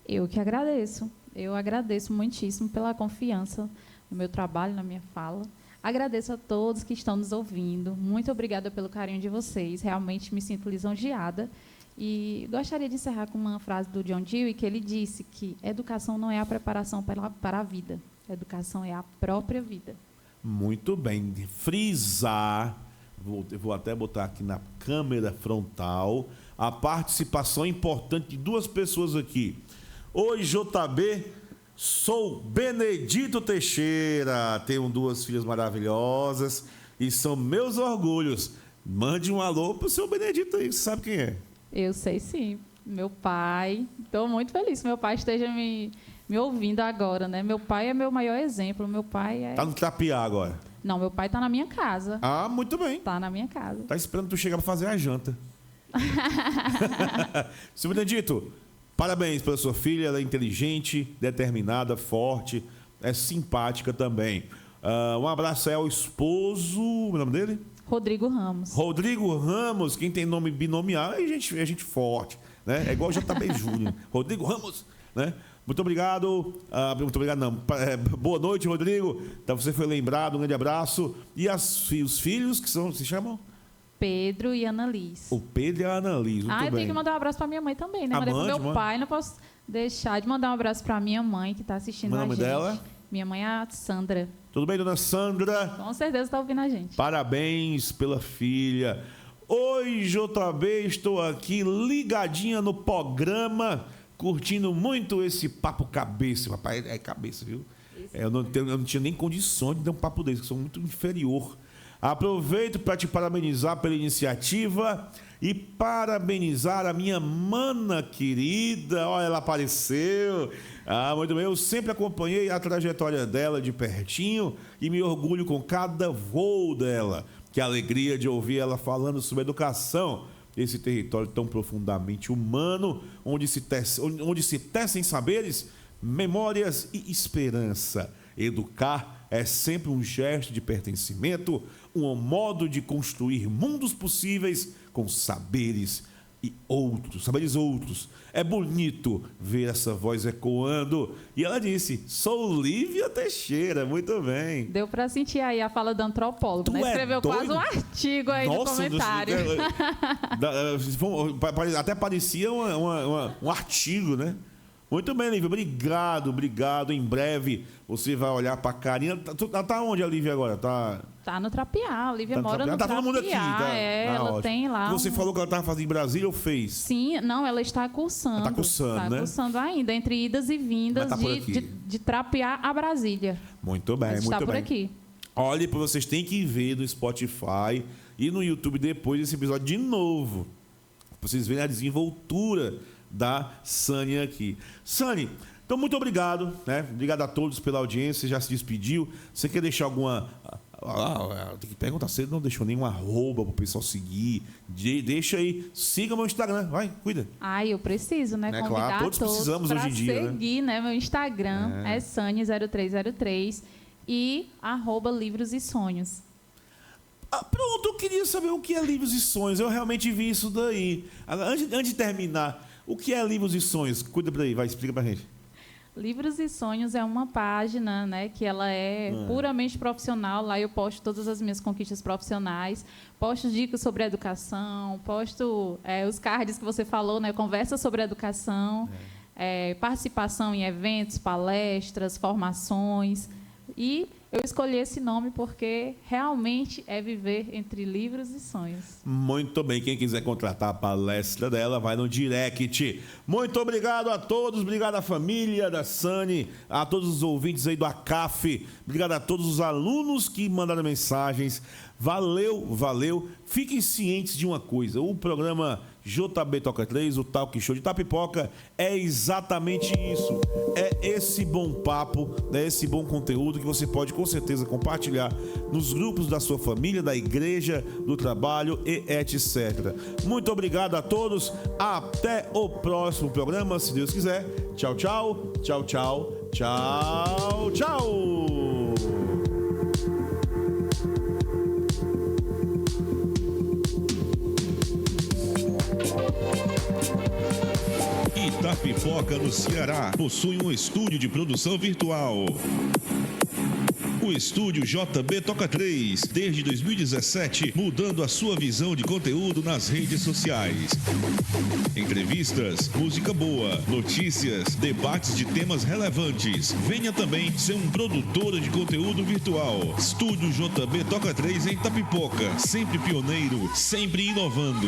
Eu que agradeço. Eu agradeço muitíssimo pela confiança no meu trabalho, na minha fala. Agradeço a todos que estão nos ouvindo. Muito obrigada pelo carinho de vocês. Realmente me sinto lisonjeada. E gostaria de encerrar com uma frase do John Dewey, que ele disse que educação não é a preparação para a vida. Educação é a própria vida. Muito bem. Frisar, vou até botar aqui na câmera frontal, a participação importante de duas pessoas aqui. Oi, JB. Sou Benedito Teixeira, tenho 2 filhas maravilhosas e são meus orgulhos. Mande um alô pro seu Benedito aí, você sabe quem é? Eu sei sim. Meu pai, estou muito feliz que meu pai esteja me ouvindo agora, né? Meu pai é meu maior exemplo. Meu pai é... Tá no Trapiá agora? Não, meu pai está na minha casa. Ah, muito bem. Tá na minha casa. Tá esperando tu chegar pra fazer a janta. Seu Benedito, parabéns pela sua filha. Ela é inteligente, determinada, forte, é simpática também. Um abraço aí ao esposo, o nome dele? Rodrigo Ramos. Rodrigo Ramos, quem tem nome binomial é gente forte, né? É igual o JB Júnior. Rodrigo Ramos, né? Muito obrigado. Muito obrigado, não. Boa noite, Rodrigo. Então, você foi lembrado, um grande abraço. E os filhos que se chamam? Pedro e Annalise. O Pedro e a Annalise. Eu tenho que mandar um abraço para minha mãe também, né? Mandei pro meu pai, não posso deixar de mandar um abraço para minha mãe que está assistindo a gente. O nome dela? Minha mãe é a Sandra. Tudo bem, dona Sandra? Com certeza está ouvindo a gente. Parabéns pela filha. Oi, JB, estou aqui ligadinha no programa, curtindo muito esse papo cabeça. Papai é cabeça, viu? Eu não tinha nem condições de dar um papo desse, que sou muito inferior. Aproveito para te parabenizar pela iniciativa e parabenizar a minha mana querida. Olha, ela apareceu. Muito bem. Eu sempre acompanhei a trajetória dela de pertinho e me orgulho com cada voo dela. Que alegria de ouvir ela falando sobre educação. Esse território tão profundamente humano, onde se tecem saberes, memórias e esperança. Educar é sempre um gesto de pertencimento, um modo de construir mundos possíveis com saberes outros. É bonito ver essa voz ecoando. E ela disse, sou Lívia Teixeira, muito bem. Deu para sentir aí a fala do antropólogo, né? Escreveu quase um artigo aí no comentário. Até parecia um artigo, né? Muito bem, Lívia, obrigado. Em breve você vai olhar para a carinha. Tá onde a Lívia agora? Tá no Trapiá, a Lívia mora no Trapiá. Tá todo mundo aqui. Ela ótimo. tem lá. Você falou que ela estava fazendo em Brasília ou fez? Sim, não, ela está cursando. Ela tá cursando, né? Está cursando ainda, entre idas e vindas de Trapiá a Brasília. Muito bem, muito bem. Está por aqui. Olha, vocês têm que ver no Spotify e no YouTube depois desse episódio de novo. Pra vocês verem a desenvoltura da Sani aqui. Sani, então muito obrigado, né? Obrigado a todos pela audiência, já se despediu. Você quer deixar alguma... tem que perguntar, você não deixou nenhum arroba para o pessoal seguir? Deixa aí, siga meu Instagram, vai, cuida. Eu preciso, né? Convidar claro, todos precisamos hoje em dia, seguir, né? Meu Instagram é Sani0303 e @livros e sonhos. Pronto, eu queria saber o que é Livros e Sonhos. Eu realmente vi isso daí. Antes de terminar, o que é Livros e Sonhos? Cuida pra aí, vai, explica pra gente. Livros e Sonhos é uma página, né, que ela é puramente profissional. Lá eu posto todas as minhas conquistas profissionais, posto dicas sobre educação, posto os cards que você falou, né, conversa sobre educação, participação em eventos, palestras, formações. E eu escolhi esse nome porque realmente é viver entre livros e sonhos. Muito bem. Quem quiser contratar a palestra dela, vai no direct. Muito obrigado a todos. Obrigado à família da Sani, a todos os ouvintes aí do ACAF. Obrigado a todos os alunos que mandaram mensagens. Valeu. Fiquem cientes de uma coisa. O programa JB Toca 3, o Talk Show de Itapipoca, é exatamente isso. É esse bom papo, é esse bom conteúdo que você pode com certeza compartilhar nos grupos da sua família, da igreja, do trabalho e etc. Muito obrigado a todos. Até o próximo programa, se Deus quiser. Tchau, tchau. Tchau, tchau. Tchau, tchau. Itapipoca, no Ceará, possui um estúdio de produção virtual. O estúdio JB Toca 3, desde 2017, mudando a sua visão de conteúdo nas redes sociais. Entrevistas, música boa, notícias, debates de temas relevantes. Venha também ser um produtor de conteúdo virtual. Estúdio JB Toca 3 em Itapipoca, sempre pioneiro, sempre inovando.